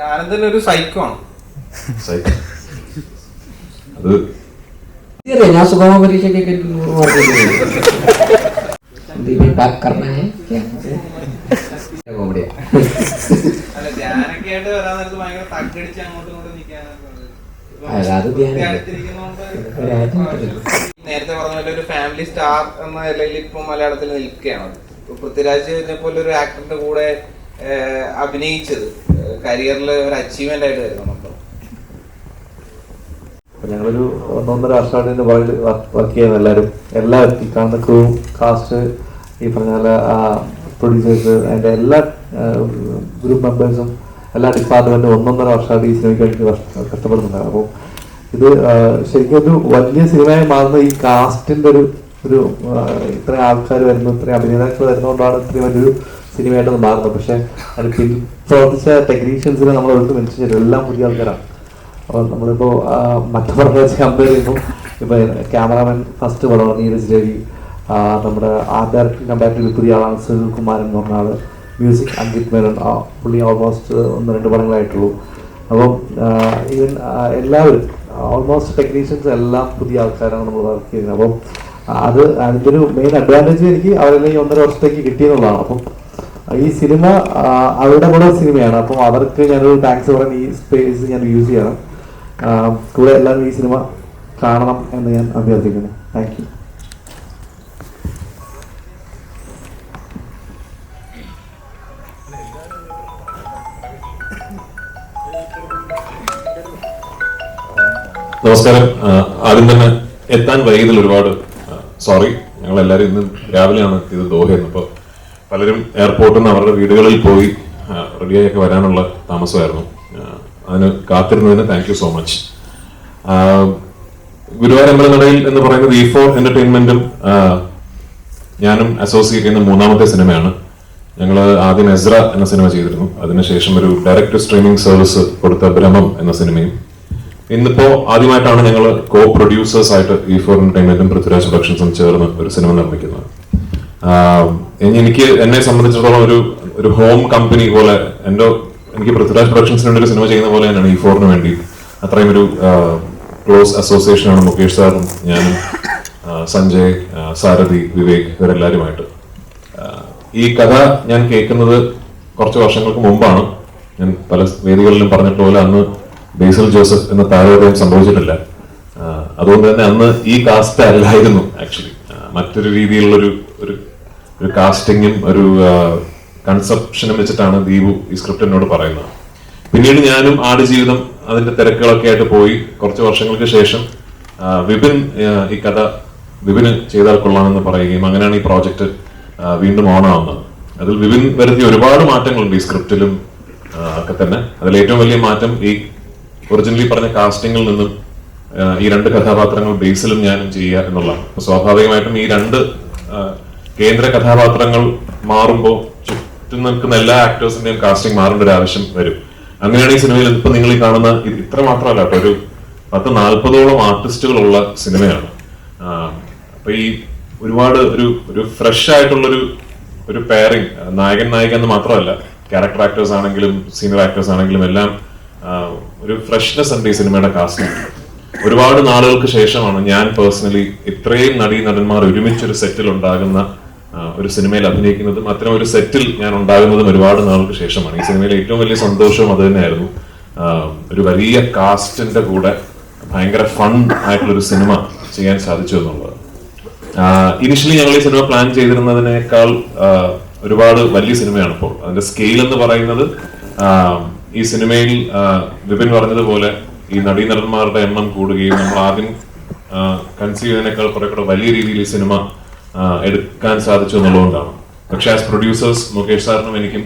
ആനന്ദൻ ഒരു സൈക്കോ ആണ്. ഞാൻ സുഗമ പരീക്ഷയ്ക്കൊക്കെ 100 മാർക്ക് കോമഡിയാ. അല്ല, ധ്യാനൊക്കെ ആയിട്ട് വരാൻ നേരത്ത് ഭയങ്കര തക്കടിച്ച് അങ്ങോട്ടും ഇങ്ങോട്ടും നിൽക്കാനൊക്കെ നേരത്തെ പറഞ്ഞ പോലെ ഒരു ഫാമിലി സ്റ്റാർ എന്ന നിലയിൽ ഇപ്പൊ മലയാളത്തിൽ നിൽക്കുകയാണ്. ഇപ്പൊ പൃഥ്വിരാജിനെ പോലെ ഒരു ആക്ടറിന്റെ കൂടെ അഭിനയിച്ചത് കരിയറിൽ ഒരു അച്ചീവ്മെന്റ് ആയിട്ട് വരുന്നുണ്ടോ? ഞങ്ങളൊരു 1.5 വർഷമായിട്ട് വർക്ക് ചെയ്യുന്ന എല്ലാവരും ഈ കാണുന്ന ക്രൂ, കാസ്റ്റ്, ഈ പറഞ്ഞ പോലെ പ്രൊഡ്യൂസേഴ്സ്, അതിൻ്റെ എല്ലാ ഗ്രൂപ്പ് മെമ്പേഴ്സും എല്ലാ ഡിപ്പാർട്ട്മെന്റും 1.5 വർഷമായിട്ട് ഈ സിനിമയ്ക്ക് വേണ്ടി കഷ്ടപ്പെടുന്നുണ്ടായിരുന്നു. അപ്പോൾ ഇത് ശരിക്കും ഒരു വലിയ സിനിമയായി മാറുന്ന ഈ കാസ്റ്റിന്റെ ഒരു ഇത്രയും ആൾക്കാർ വരുന്നു, ഇത്രയും അഭിനേതാക്കൾ വരുന്നതുകൊണ്ടാണ് ഇത്രയും വലിയൊരു സിനിമയായിട്ട് മാറുന്നത്. പക്ഷെ അത് പ്രവർത്തിച്ച ടെക്നീഷ്യൻസിനെ നമ്മൾ ഒരിക്കലും മെൻഷൻ ചെയ്തു, എല്ലാം പുതിയ ആൾക്കാരാണ്. അപ്പോൾ നമ്മളിപ്പോൾ മറ്റു പടം വെച്ച് കമ്പയർ ചെയ്യുമ്പോൾ ഇപ്പോൾ ക്യാമറാമാൻ ഫസ്റ്റ് പടമാണ് നീരജ് രവി, നമ്മുടെ ആർട്ട് ഡയറക്ടർ കമ്പാരിറ്റീവ്ലി പുതിയ ആളാണ് സുനിൽ കുമാരൻ എന്ന് പറഞ്ഞ ആൾ, മ്യൂസിക് അങ്കിത് മേനോൻ, പുള്ളി ഓൾമോസ്റ്റ് 1-2 പടങ്ങളായിട്ടുള്ളൂ. അപ്പം ഈവൻ എല്ലാവരും ഓൾമോസ്റ്റ് ടെക്നീഷ്യൻസ് എല്ലാം പുതിയ ആൾക്കാരാണ് നമ്മൾ വർക്ക് ചെയ്യുന്നത്. അപ്പം അതിൻ്റെ ഒരു മെയിൻ അഡ്വാൻറ്റേജ് എനിക്ക് അവരെല്ലാം ഈ 1.5 വർഷത്തേക്ക് കിട്ടിയെന്നുള്ളതാണ്. അപ്പം ഈ സിനിമ അവരുടെ കൂടെ സിനിമയാണ്. അപ്പം അവർക്ക് ഞാനൊരു താങ്ക്സ് പറയാൻ ഈ സ്പേസ് ഞാൻ യൂസ് ചെയ്യണം. കൂടെ എല്ലാവരും ഈ സിനിമ കാണണം എന്ന് ഞാൻ അഭ്യർത്ഥിക്കുന്നു. Thank you. നമസ്കാരം. ആദ്യം തന്നെ എത്താൻ വൈകിയതിൽ ഒരുപാട് സോറി. ഞങ്ങൾ എല്ലാവരും ഇന്ന് രാവിലെയാണ് എത്തിയത് ദോഹയിൽ നിന്ന്. അപ്പോൾ പലരും എയർപോർട്ടിൽ നിന്ന് അവരുടെ വീടുകളിൽ പോയി റെഡിയായൊക്കെ വരാനുള്ള താമസമായിരുന്നു. അതിന് കാത്തിരുന്നതിന് thank you so much. Guruvayur അമ്പലനടയിൽ എന്ന് പറയുന്നത് E4 എന്റർടൈൻമെന്റും ഞാനും അസോസിയേറ്റ് ചെയ്യുന്ന 3ാമത്തെ സിനിമയാണ്. ഞങ്ങൾ ആദ്യം എസ്ര എന്ന സിനിമ ചെയ്തിരുന്നു. അതിനുശേഷം ഒരു ഡയറക്ട് സ്ട്രീമിംഗ് സർവീസ് കൊടുത്ത ബ്രഹ്മം എന്ന സിനിമയും, ഇന്നിപ്പോ ആദ്യമായിട്ടാണ് ഞങ്ങൾ കോ പ്രൊഡ്യൂസേഴ്സ് ആയിട്ട് E4 എന്റർടൈൻമെന്റും പൃഥ്വിരാജ് പ്രൊഡക്ഷൻസും ചേർന്ന് ഒരു സിനിമ നിർമ്മിക്കുന്നത്. എന്നെ സംബന്ധിച്ചിടത്തോളം ഒരു ഹോം കമ്പനി പോലെ എനിക്ക് പൃഥ്വിരാജ് പ്രൊഡക്ഷൻസിന് വേണ്ടി ഒരു സിനിമ ചെയ്യുന്ന പോലെ തന്നെയാണ് E4 വേണ്ടി അത്രയും ഒരു ക്ലോസ് അസോസിയേഷനാണ് മുകേഷ് സാറും ഞാനും, സഞ്ജയ്, സാരഥി, വിവേക്, ഇവരെല്ലാവരുമായിട്ട്. ഈ കഥ ഞാൻ കേൾക്കുന്നത് കുറച്ച് വർഷങ്ങൾക്ക് മുമ്പാണ്. ഞാൻ പല വേദികളിലും പറഞ്ഞിട്ടുപോലെ അന്ന് ബേസിൽ ജോസഫ് എന്ന താരോദയം സംഭവിച്ചിട്ടില്ല. അതുകൊണ്ട് തന്നെ അന്ന് ഈ കാസ്റ്റ് അല്ലായിരുന്നു ആക്ച്വലി. മറ്റൊരു രീതിയിലുള്ള ഒരു കാസ്റ്റിങ്ങും ഒരു കൺസെപ്ഷനും വെച്ചിട്ടാണ് ദീപു ഈ സ്ക്രിപ്റ്റ് എന്നോട് പറയുന്നത്. പിന്നീട് ഞാനും ആടുജീവിതം അതിന്റെ തിരക്കുകളൊക്കെ ആയിട്ട് പോയി. കുറച്ച് വർഷങ്ങൾക്ക് ശേഷം വിപിൻ ഈ കഥ വിപിന് ചെയ്താൽ കൊള്ളാമെന്ന് പറയുകയും അങ്ങനെയാണ് ഈ പ്രോജക്റ്റ് വീണ്ടും ഓൺ ആവുന്നത്. അതിൽ വിപിൻ വരുത്തിയ ഒരുപാട് മാറ്റങ്ങളുണ്ട് ഈ സ്ക്രിപ്റ്റിലും ഒക്കെ തന്നെ. അതിൽ ഏറ്റവും വലിയ മാറ്റം ഈ ഒറിജിനലി പറഞ്ഞ കാസ്റ്റിംഗിൽ നിന്നും ഈ 2 കഥാപാത്രങ്ങൾ ബേസിലും ഞാനും ചെയ്യുക എന്നുള്ളതാണ്. സ്വാഭാവികമായിട്ടും ഈ 2 കേന്ദ്ര കഥാപാത്രങ്ങൾ മാറുമ്പോൾ ചുറ്റും നിൽക്കുന്ന എല്ലാ ആക്ടേഴ്സിന്റെയും കാസ്റ്റിംഗ് മാറേണ്ട ഒരു ആവശ്യം വരും. അങ്ങനെയാണ് ഈ സിനിമയിൽ ഇപ്പൊ നിങ്ങൾ ഈ കാണുന്ന ഇത്ര മാത്രമല്ല കേട്ടോ, ഒരു 10-40ഓളം ആർട്ടിസ്റ്റുകളുള്ള സിനിമയാണ്. അപ്പൊ ഈ ഒരുപാട് ഒരു ഫ്രഷ് ആയിട്ടുള്ളൊരു പെയറിങ്, നായകൻ നായിക എന്ന് മാത്രമല്ല, ക്യാരക്ടർ ആക്ടേഴ്സ് ആണെങ്കിലും സീനിയർ ആക്ടേഴ്സ് ആണെങ്കിലും എല്ലാം ഒരു ഫ്രഷ്നെസ് ഉണ്ട് ഈ സിനിമയുടെ കാസ്റ്റിംഗ്. ഒരുപാട് നാളുകൾക്ക് ശേഷമാണ് ഞാൻ പേഴ്സണലി ഇത്രയും നടന്മാർ ഒരുമിച്ചൊരു സെറ്റിൽ ഉണ്ടാകുന്ന ഒരു സിനിമയിൽ അഭിനയിക്കുന്നതും അത്തരം ഒരു സെറ്റിൽ ഞാൻ ഉണ്ടാകുന്നതും ഒരുപാട് നാളുകൾക്ക് ശേഷമാണ്. ഈ സിനിമയിലെ ഏറ്റവും വലിയ സന്തോഷവും അത് തന്നെയായിരുന്നു. ഒരു വലിയ കാസ്റ്റിന്റെ കൂടെ ഭയങ്കര ഫൺ ആയിട്ടുള്ളൊരു സിനിമ ചെയ്യാൻ സാധിച്ചു എന്നുള്ളത്. ഇനിഷ്യലി ഞങ്ങൾ ഈ സിനിമ പ്ലാൻ ചെയ്തിരുന്നതിനേക്കാൾ ഒരുപാട് വലിയ സിനിമയാണ് ഇപ്പോൾ. അതിന്റെ സ്കെയിൽ എന്ന് പറയുന്നത് ഈ സിനിമയിൽ വിപിൻ പറഞ്ഞതുപോലെ ഈ നടന്മാരുടെ എണ്ണം കൂടുകയും നമ്മൾ ആദ്യം കൺസീവ് ചെയ്തതിനേക്കാൾ കുറെ കൂടെ വലിയ രീതിയിൽ ഈ സിനിമ എടുക്കാൻ സാധിച്ചു എന്നുള്ളതുകൊണ്ടാണ്. പക്ഷെ ആസ് പ്രൊഡ്യൂസേഴ്സ് മുകേഷ് സാറിനും എനിക്കും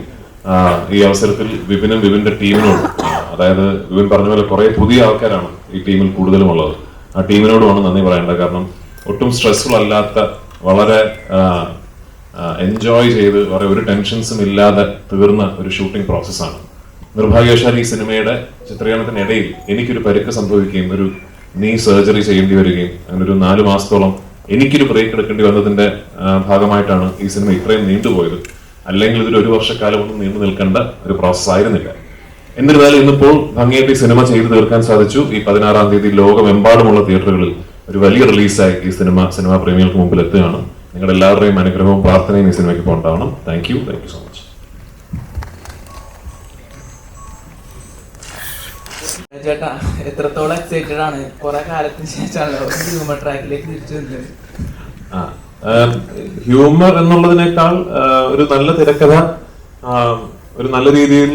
ഈ അവസരത്തിൽ വിപിന്റെ ടീമിനോട്, അതായത് വിപിൻ പറഞ്ഞ പോലെ കുറെ പുതിയ ആൾക്കാരാണ് ഈ ടീമിൽ കൂടുതലും ഉള്ളത്, ആ ടീമിനോടുമാണ് നന്ദി പറയേണ്ടത്. കാരണം ഒട്ടും സ്ട്രെസ്ഫുൾ അല്ലാത്ത, വളരെ എൻജോയ് ചെയ്ത് ഒരു ടെൻഷൻസും ഇല്ലാതെ തീർന്ന ഒരു ഷൂട്ടിംഗ് പ്രോസസ്സാണ്. നിർഭാഗ്യവശാൽ ഈ സിനിമയുടെ ചിത്രീകരണത്തിനിടയിൽ എനിക്കൊരു പരിക്ക് സംഭവിക്കുകയും ഒരു നീ സർജറി ചെയ്യേണ്ടി വരികയും അങ്ങനെ ഒരു 4 മാസത്തോളം എനിക്കൊരു ബ്രേക്ക് എടുക്കേണ്ടി വന്നതിന്റെ ഭാഗമായിട്ടാണ് ഈ സിനിമ ഇത്രയും നീണ്ടുപോയത്. അല്ലെങ്കിൽ ഇതൊരു 1 വർഷക്കാലം ഒന്നും നീണ്ടു നിൽക്കേണ്ട ഒരു പ്രോസസ് ആയിരുന്നില്ല. എന്നിരുന്നാലും ഇന്നിപ്പോൾ ഭംഗിയായിട്ട് ഈ സിനിമ ചെയ്തു തീർക്കാൻ സാധിച്ചു. ഈ 16-ാം തീയതി ലോകമെമ്പാടുമുള്ള തിയേറ്ററുകളിൽ ഒരു വലിയ റിലീസായി ഈ സിനിമാ പ്രേമികൾക്ക് മുമ്പിൽ എത്തുകയാണ്. നിങ്ങളുടെ എല്ലാവരുടെയും അനുഗ്രഹവും പ്രാർത്ഥനയും ഈ സിനിമയ്ക്ക് ഉണ്ടാവണം. Thank you so much. ചേട്ടാ, എത്രത്തോളം എക്സൈറ്റഡ് ആണ്? കുറെ കാലത്തിന് ശേഷമാണല്ലോ ഹ്യൂമർ ട്രാക്കിലേക്ക് തിരിച്ചു വന്നത്. ഹ്യൂമർ എന്നുള്ളതിനേക്കാൾ ഒരു നല്ല തിരക്കഥ, ഒരു നല്ല രീതിയിൽ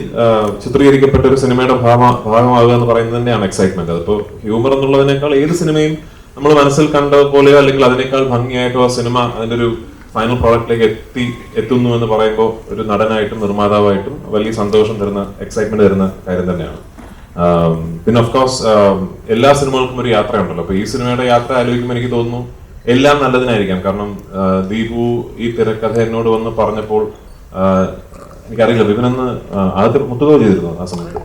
ചിത്രീകരിക്കപ്പെട്ട ഒരു സിനിമയുടെ ഭാഗമാകുക എന്ന് പറയുന്നത് തന്നെയാണ് എക്സൈറ്റ്മെന്റ്. അതിപ്പോ ഹ്യൂമർ എന്നുള്ളതിനേക്കാൾ ഏത് സിനിമയും നമ്മൾ മനസ്സിൽ കണ്ട പോലെയോ അല്ലെങ്കിൽ അതിനേക്കാൾ ഭംഗിയായിട്ടോ ആ സിനിമ അതിന്റെ ഒരു ഫൈനൽ പ്രോഡക്റ്റിലേക്ക് എത്തുന്നു എന്ന് പറയുമ്പോൾ ഒരു നടനായിട്ടും നിർമ്മാതാവായിട്ടും വലിയ സന്തോഷം തരുന്ന, എക്സൈറ്റ്മെന്റ് തരുന്ന കാര്യം തന്നെയാണ്. പിന്നെ ഓഫ് കോഴ്സ് എല്ലാ സിനിമകൾക്കും ഒരു യാത്രയുണ്ടല്ലോ. അപ്പൊ ഈ സിനിമയുടെ യാത്ര ആലോചിക്കുമ്പോൾ എനിക്ക് തോന്നുന്നു എല്ലാം നല്ലതിനായിരിക്കാം. കാരണം ദീപു ഈ തിരക്കഥ എന്നോട് വന്ന് പറഞ്ഞപ്പോൾ എനിക്കറിയില്ല, വിപിനെന്ന് ആദ്യത്തെ മുട്ടുകോ ചെയ്തിരുന്നു ആ സമയത്ത്.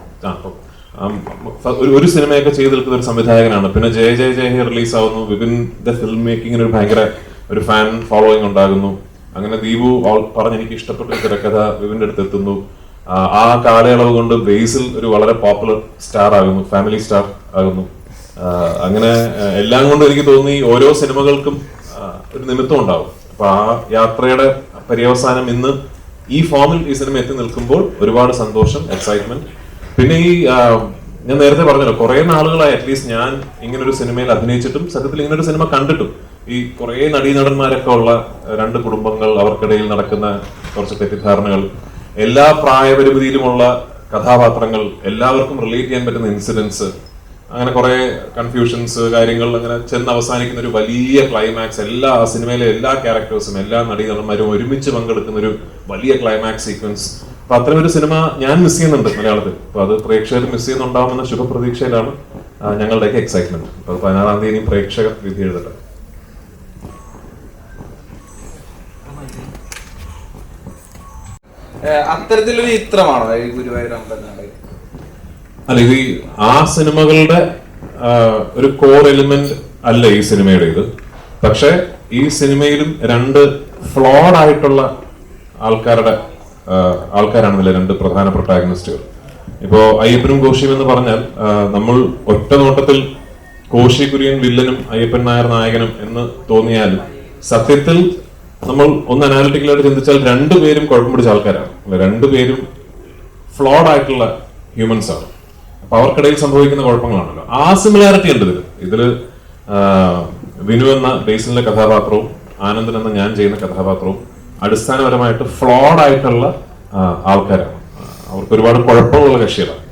ഒരു സിനിമയൊക്കെ ചെയ്ത് നിൽക്കുന്ന ഒരു സംവിധായകനാണ്. പിന്നെ ജയ ജയ ജയ ഹേ റിലീസ് ആവുന്നു. വിപിന്റെ ഫിലിം മേക്കിങ്ങിന് ഒരു ഭയങ്കര ഒരു ഫാൻ ഫോളോയിങ് ഉണ്ടാകുന്നു. അങ്ങനെ ദീപു പറഞ്ഞ് എനിക്ക് ഇഷ്ടപ്പെട്ട ഒരു തിരക്കഥ വിപിന്റെ അടുത്ത് എത്തുന്നു. ആ കാലയളവ് കൊണ്ട് ബേസിൽ ഒരു വളരെ പോപ്പുലർ സ്റ്റാർ ആകുന്നു, ഫാമിലി സ്റ്റാർ ആകുന്നു. അങ്ങനെ എല്ലാം കൊണ്ടും എനിക്ക് തോന്നി ഓരോ സിനിമകൾക്കും ഒരു നിമിത്തം ഉണ്ടാവും. അപ്പൊ ആ യാത്രയുടെ പര്യവസാനം ഇന്ന് ഈ ഫോമിൽ ഈ സിനിമ എത്തി നിൽക്കുമ്പോൾ ഒരുപാട് സന്തോഷം, എക്സൈറ്റ്മെന്റ്. പിന്നെ ഈ ഞാൻ നേരത്തെ പറഞ്ഞല്ലോ, കുറെ നാളുകളായി അറ്റ്ലീസ്റ്റ് ഞാൻ ഇങ്ങനൊരു സിനിമയിൽ അഭിനയിച്ചിട്ടും സത്യത്തിൽ ഇങ്ങനൊരു സിനിമ കണ്ടിട്ടും ഈ കുറെ നടീനടന്മാരൊക്കെ ഉള്ള രണ്ട് കുടുംബങ്ങൾ, അവർക്കിടയിൽ നടക്കുന്ന കുറച്ച് തെറ്റിദ്ധാരണകൾ, എല്ലാ പ്രായപരിമിതിയിലുമുള്ള കഥാപാത്രങ്ങൾ, എല്ലാവർക്കും റിലേറ്റ് ചെയ്യാൻ പറ്റുന്ന ഇൻസിഡൻസ്, അങ്ങനെ കുറെ കൺഫ്യൂഷൻസ്, കാര്യങ്ങൾ അങ്ങനെ ചെന്ന് അവസാനിക്കുന്ന ഒരു വലിയ ക്ലൈമാക്സ്, എല്ലാ സിനിമയിലെ എല്ലാ ക്യാരക്ടേഴ്സും എല്ലാ നടീനടന്മാരും ഒരുമിച്ച് പങ്കെടുക്കുന്ന ഒരു വലിയ ക്ലൈമാക്സ് സീക്വൻസ്. അപ്പൊ അത്തരം ഒരു സിനിമ ഞാൻ മിസ് ചെയ്യുന്നുണ്ട് മലയാളത്തിൽ. അപ്പൊ അത് പ്രേക്ഷകർ മിസ് ചെയ്യുന്നുണ്ടാവുമെന്ന ശുഭപ്രതീക്ഷയിലാണ് ഞങ്ങളുടെയൊക്കെ എക്സൈറ്റ്മെന്റ്. അപ്പൊ 16-ാം തീയതി പ്രേക്ഷകർ വിധി എഴുതട്ടെ. അത്തരത്തിലൊരു ചിത്രമാണോ ഈ ഗുരുവായൂർ അമ്പലനാട്? അല്ല, ഇത് ആ സിനിമകളുടെ ഒരു കോർ എലിമെന്റ് അല്ല ഈ സിനിമയുടെ ഇത്. പക്ഷെ ഈ സിനിമയിലും രണ്ട് ഫ്ലോഡ് ആയിട്ടുള്ള ആൾക്കാരാണ് ഇതിലെ രണ്ട് പ്രധാന പ്രൊട്ടാഗണിസ്റ്റുകൾ. ഇപ്പോ അയ്യപ്പനും കോശിയും എന്ന് പറഞ്ഞാൽ നമ്മൾ ഒറ്റ നോട്ടത്തിൽ കോശി കുര്യൻ വില്ലനും അയ്യപ്പൻ നായർ നായകനും എന്ന് തോന്നിയാലും സത്യത്തിൽ നമ്മൾ ഒന്ന് അനാലിറ്റിക്കലായിട്ട് ചിന്തിച്ചാൽ രണ്ടുപേരും കുഴപ്പം പിടിച്ച ആൾക്കാരാണ്. രണ്ടുപേരും ഫ്ലോഡ് ആയിട്ടുള്ള ഹ്യൂമൻസ് ആണ്. അപ്പൊ അവർക്കിടയിൽ സംഭവിക്കുന്ന കുഴപ്പങ്ങളാണല്ലോ. ആ സിമിലാരിറ്റി ഉണ്ട് ഇതില് വിനു എന്ന ബേസിലെ കഥാപാത്രവും ആനന്ദൻ എന്ന ഞാൻ ചെയ്യുന്ന കഥാപാത്രവും അടിസ്ഥാനപരമായിട്ട് ഫ്ലോഡ് ആയിട്ടുള്ള ആൾക്കാരാണ്. അവർക്ക് ഒരുപാട് കുഴപ്പമുള്ള കക്ഷികളാണ്.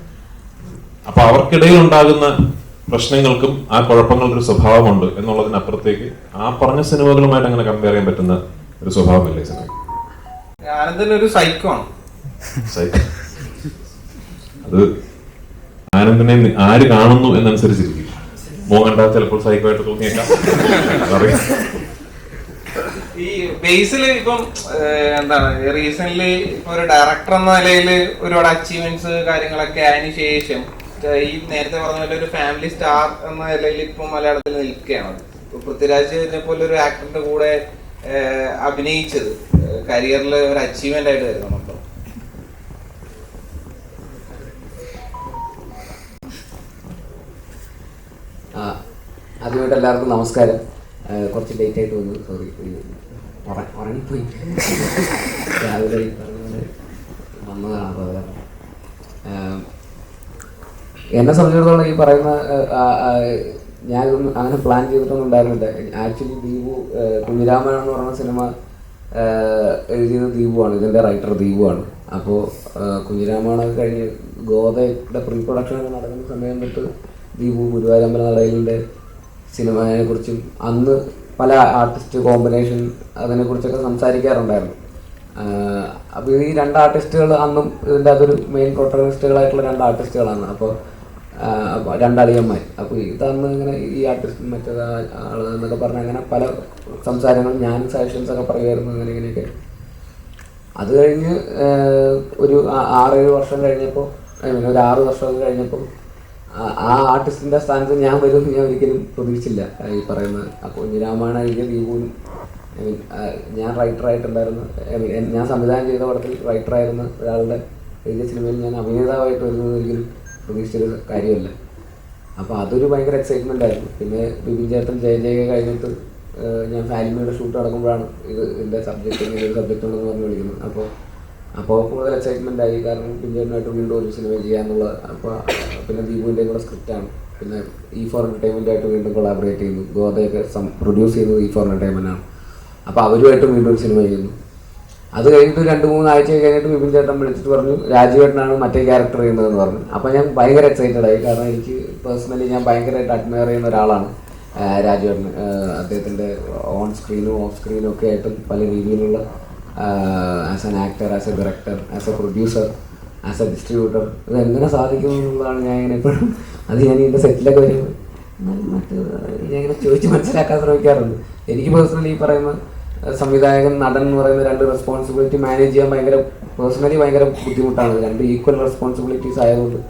അപ്പൊ അവർക്കിടയിൽ ഉണ്ടാകുന്ന പ്രശ്നങ്ങൾക്കും ആ കുഴപ്പങ്ങളുടെ ഒരു സ്വഭാവമുണ്ട് എന്നുള്ളതിനപ്പുറത്തേക്ക് ആ പറഞ്ഞ സിനിമകളുമായിട്ട് അങ്ങനെ കമ്പയർ ചെയ്യാൻ പറ്റുന്ന ഒരു സ്വഭാവമില്ല ഈ സിനിമ. ആനന്ദൻ ഒരു സൈക്കോ ആണ്. അത് ആനന്ദനെ ആര് കാണുന്നു എന്നനുസരിച്ചിരിക്കും. മോൻ കണ്ടാൽ ചിലപ്പോൾ സൈക്കോ ആയിട്ട് തോന്നിയേക്കാം. ഈ ബേസിൽ ഇപ്പം എന്താണ് റീസെന്റ് ഇപ്പൊ ഒരു ഡയറക്ടർ എന്ന നിലയിൽ ഒരുപാട് അച്ചീവ്മെന്റ്സ് കാര്യങ്ങളൊക്കെ അതിന് ശേഷം ഈ നേരത്തെ പറഞ്ഞ പോലെ ഒരു ഫാമിലി സ്റ്റാർ എന്ന നിലയിൽ ഇപ്പൊ മലയാളത്തിൽ നിൽക്കുകയാണ്. പൃഥ്വിരാജിനെ പോലെ ഒരു ആക്ടറിന്റെ കൂടെ അഭിനയിച്ചത് കരിയറിൽ ഒരു അച്ചീവ്മെന്റ് ആയിട്ട് വരുന്നുണ്ടോ? ആദ്യമായിട്ട് എല്ലാവർക്കും നമസ്കാരം. കുറച്ച് ലേറ്റ് ആയിട്ട് വന്നു, സോറി. ഉറങ്ങിപ്പോയി രാവിലെ വന്നതാണ്. അപ്പോൾ എന്നെ സംബന്ധിച്ചിടത്തോളം ഈ പറയുന്ന ഞാനൊന്നും അങ്ങനെ പ്ലാൻ ചെയ്തിട്ടൊന്നും ഉണ്ടായിരുന്നില്ല. ആക്ച്വലി ദീപു കുഞ്ഞിരാമൻ എന്ന് പറയുന്ന സിനിമ എഴുതിയത് ദീപുവാണ്, ഇതിൻ്റെ റൈറ്റർ ദീപുവാണ്. അപ്പോൾ കുഞ്ഞിരാമായണമൊക്കെ കഴിഞ്ഞ് ഗോതയുടെ പ്രീ പ്രൊഡക്ഷനൊക്കെ നടക്കുന്ന സമയം തൊട്ട് ദീപു ഗുരുവായൂരമ്പല നടയിലിൻ്റെ സിനിമയെക്കുറിച്ചും അന്ന് പല ആർട്ടിസ്റ്റ് കോമ്പിനേഷൻ അതിനെക്കുറിച്ചൊക്കെ സംസാരിക്കാറുണ്ടായിരുന്നു. അപ്പോൾ ഈ രണ്ട് ആർട്ടിസ്റ്റുകൾ അന്നും ഇതിൻ്റെ അതൊരു മെയിൻ പ്രൊട്ടഗണിസ്റ്റുകളായിട്ടുള്ള രണ്ട് ആർട്ടിസ്റ്റുകളാണ്. അപ്പോൾ രണ്ടളിയന്മാർ. അപ്പോൾ ഇതന്ന് ഇങ്ങനെ ഈ ആർട്ടിസ്റ്റ് മറ്റേത് ആൾ എന്നൊക്കെ പറഞ്ഞ് അങ്ങനെ പല സംസാരങ്ങളും ഞാൻ സജഷൻസൊക്കെ പറയുമായിരുന്നു, അങ്ങനെ ഇങ്ങനെയൊക്കെ. അത് കഴിഞ്ഞ് ഒരു 6-7 വർഷം കഴിഞ്ഞപ്പോൾ, ഒരു 6 വർഷം കഴിഞ്ഞപ്പോൾ ആ ആർട്ടിസ്റ്റിൻ്റെ സ്ഥാനത്ത് ഞാൻ വരും ഞാൻ ഒരിക്കലും പ്രതീക്ഷിച്ചില്ല. ഈ പറയുന്ന കുഞ്ഞിരാമായണ എഴുതിയ ദീപുവിനും ഞാൻ റൈറ്ററായിട്ടുണ്ടായിരുന്നു. ഞാൻ സംവിധാനം ചെയ്ത പടത്തിൽ റൈറ്ററായിരുന്ന ഒരാളുടെ എഴുതിയ സിനിമയിൽ ഞാൻ അഭിനേതാവായിട്ട് വരുന്നത് ഒരിക്കലും പ്രതീക്ഷിച്ചൊരു കാര്യമല്ല. അപ്പോൾ അതൊരു ഭയങ്കര എക്സൈറ്റ്മെൻ്റ് ആയിരുന്നു. പിന്നെ ബിബിൻ ചേട്ടൻ ജയ കഴിഞ്ഞിട്ട് ഞാൻ ഫാലിമയുടെ ഷൂട്ട് നടക്കുമ്പോഴാണ് ഇതിൻ്റെ സബ്ജക്റ്റ് ഇങ്ങനെ ഒരു സബ്ജക്റ്റ് ഉണ്ടെന്ന് പറഞ്ഞ് വിളിക്കുന്നത്. അപ്പോൾ കൂടുതൽ എക്സൈറ്റ്മെൻ്റ് ആയി. കാരണം ബിബിൻചേട്ടനായിട്ട് വീണ്ടും ഒരു സിനിമ ചെയ്യാന്നുള്ള. അപ്പോൾ പിന്നെ ദീപുവിൻ്റെയും കൂടെ സ്ക്രിപ്റ്റാണ്. പിന്നെ E4 എൻ്റർടൈൻമെൻറ്റായിട്ട് വീണ്ടും കൊളാബറേറ്റ് ചെയ്യുന്നു. ഗോതയൊക്കെ പ്രൊഡ്യൂസ് ചെയ്യുന്നത് E4 എൻ്റർടൈൻമെൻറ്റാണ്. അപ്പോൾ അവരുമായിട്ട് വീണ്ടും ഒരു സിനിമ ചെയ്യുന്നു. അത് കഴിഞ്ഞിട്ട് 2-3 ആഴ്ച കഴിഞ്ഞിട്ട് ബിബിൻ ചേട്ടൻ വിളിച്ചിട്ട് പറഞ്ഞു രാജുവേട്ടനാണ് മറ്റേ ക്യാരക്ടർ ചെയ്യുന്നതെന്ന് പറഞ്ഞു. അപ്പോൾ ഞാൻ ഭയങ്കര എക്സൈറ്റഡ് ആയി. കാരണം എനിക്ക് പേഴ്സണലി ഞാൻ ഭയങ്കരമായിട്ട് അഡ്മയർ ചെയ്യുന്ന ഒരാളാണ് രാജുവേട്ടൻ. അദ്ദേഹത്തിൻ്റെ ഓൺ സ്ക്രീനും ഓഫ് സ്ക്രീനും ഒക്കെ ആയിട്ടും പല രീതിയിലുള്ള as an actor, as A director, as A producer, as A distributor ഇത് എങ്ങനെ സാധിക്കുന്നു എന്നുള്ളതാണ് ഞാൻ ഇങ്ങനെ എപ്പോഴും അത് ഞാൻ എൻ്റെ സെറ്റിലൊക്കെ വരുമ്പോൾ ഞാൻ ഇങ്ങനെ ചോദിച്ച് മനസ്സിലാക്കാൻ ശ്രമിക്കാറുണ്ട്. എനിക്ക് പേഴ്സണലി ഈ പറയുന്ന സംവിധായകൻ, നടൻ എന്ന് പറയുന്ന 2 റെസ്പോൺസിബിലിറ്റി മാനേജ് ചെയ്യാൻ പേഴ്സണലി ഭയങ്കര ബുദ്ധിമുട്ടാണ്. 2 ഈക്വൽ റെസ്പോൺസിബിലിറ്റീസ് ആയതുകൊണ്ട്.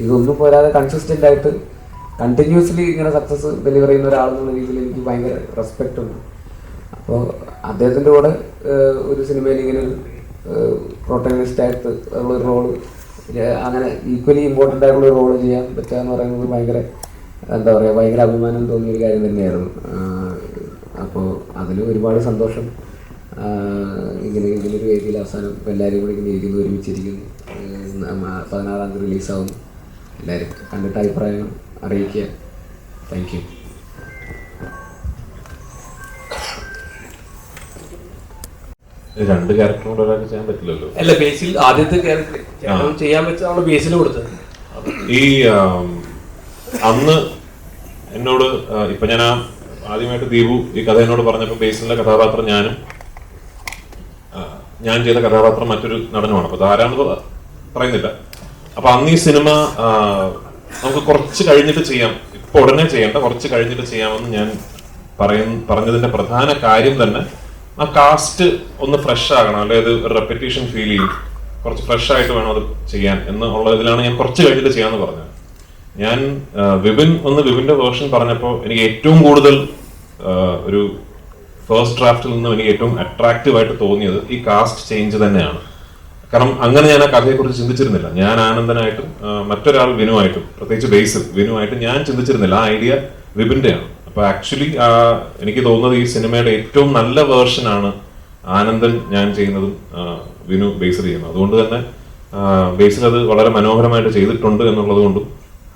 ഇതൊന്നും പോരാതെ കൺസിസ്റ്റൻ്റ് ആയിട്ട് കണ്ടിന്യൂസ്ലി ഇങ്ങനെ സക്സസ് ഡെലിവർ ചെയ്യുന്ന ഒരാളെന്നുള്ള രീതിയിൽ എനിക്ക് ഭയങ്കര റെസ്പെക്റ്റ് ഉണ്ട്. അപ്പോൾ അദ്ദേഹത്തിൻ്റെ കൂടെ ഒരു സിനിമയിൽ ഇങ്ങനെ ഒരു പ്രൊട്ടഗണിസ്റ്റായിട്ട് ഉള്ളൊരു റോള്, അങ്ങനെ ഈക്വലി ഇമ്പോർട്ടൻ്റ് ആയിട്ടുള്ള റോള് ചെയ്യാൻ പറ്റുക എന്ന് പറയുന്നത് ഭയങ്കര എന്താ പറയുക ഭയങ്കര അഭിമാനം തോന്നിയൊരു കാര്യം തന്നെയായിരുന്നു. അപ്പോൾ അതിൽ ഒരുപാട് സന്തോഷം. ഇങ്ങനൊരു വേദിയിൽ അവസാനം ഇപ്പോൾ എല്ലാവരും കൂടി ഇങ്ങനെ ഇരിക്കുന്നു, ഒരുമിച്ചിരിക്കുന്നു. 16-ാം തീയതി റിലീസാവുന്നു. എല്ലാവരും കണ്ടിട്ട് അഭിപ്രായം അറിയിക്കുക. Thank you. രണ്ട് ക്യാരക്ടർ കൊണ്ട് ഒരാൾക്ക് ചെയ്യാൻ പറ്റില്ലല്ലോ. അല്ല, ബേസിൽ ആദ്യത്തെ ക്യാരക്ടർ ചെയ്യാൻ വെച്ചാണ് ബേസിൽ കൊടുത്തത്. ഈ അന്ന് എന്നോട് ഇപ്പൊ ഞാൻ ആദ്യമായിട്ട് ദീപു ഈ കഥ എന്നോട് പറഞ്ഞപ്പോൾ ബേസിലെ കഥാപാത്രം ഞാൻ ചെയ്ത കഥാപാത്രം മറ്റൊരു നടനുമാണ്. അപ്പൊ ആരാണെന്ന് പറയുന്നില്ല. അപ്പൊ അന്ന് ഈ സിനിമ നമുക്ക് കുറച്ച് കഴിഞ്ഞിട്ട് ചെയ്യാം, ഇപ്പൊ ഉടനെ ചെയ്യേണ്ട, കുറച്ച് കഴിഞ്ഞിട്ട് ചെയ്യാമെന്ന് ഞാൻ പറഞ്ഞതിന്റെ പ്രധാന കാര്യം തന്നെ ആ കാസ്റ്റ് ഒന്ന് ഫ്രഷ് ആകണം, അല്ലെങ്കിൽ ഒരു റെപ്പറ്റീഷൻ ഫീൽ ചെയ്യും, കുറച്ച് ഫ്രഷ് ആയിട്ട് വേണം അത് ചെയ്യാൻ എന്നുള്ള ഇതിലാണ് ഞാൻ കുറച്ച് കഴിഞ്ഞിട്ട് ചെയ്യാന്ന് പറഞ്ഞത്. ഞാൻ വിപിന്റെ വേർഷൻ പറഞ്ഞപ്പോൾ എനിക്ക് ഏറ്റവും കൂടുതൽ ഒരു ഫസ്റ്റ് ഡ്രാഫ്റ്റിൽ നിന്നും എനിക്ക് ഏറ്റവും അട്രാക്റ്റീവ് ആയിട്ട് തോന്നിയത് ഈ കാസ്റ്റ് ചേഞ്ച് തന്നെയാണ്. കാരണം അങ്ങനെ ഞാൻ ആ കഥയെക്കുറിച്ച് ചിന്തിച്ചിരുന്നില്ല. ഞാൻ ആനന്ദനായിട്ടും മറ്റൊരാൾ വിനുവായിട്ടും, പ്രത്യേകിച്ച് ബേസിൽ വിനുവായിട്ടും ഞാൻ ചിന്തിച്ചിരുന്നില്ല. ആ ഐഡിയ വിപിന്റെയാണ്. അപ്പൊ ആക്ച്വലി എനിക്ക് തോന്നുന്നത് ഈ സിനിമയുടെ ഏറ്റവും നല്ല വേർഷനാണ് ആനന്ദൻ ഞാൻ ചെയ്യുന്നതും വിനു ബേസിൽ ചെയ്യുന്നത്. അതുകൊണ്ട് തന്നെ ബേസിൽ അത് വളരെ മനോഹരമായിട്ട് ചെയ്തിട്ടുണ്ട് എന്നുള്ളത് കൊണ്ടും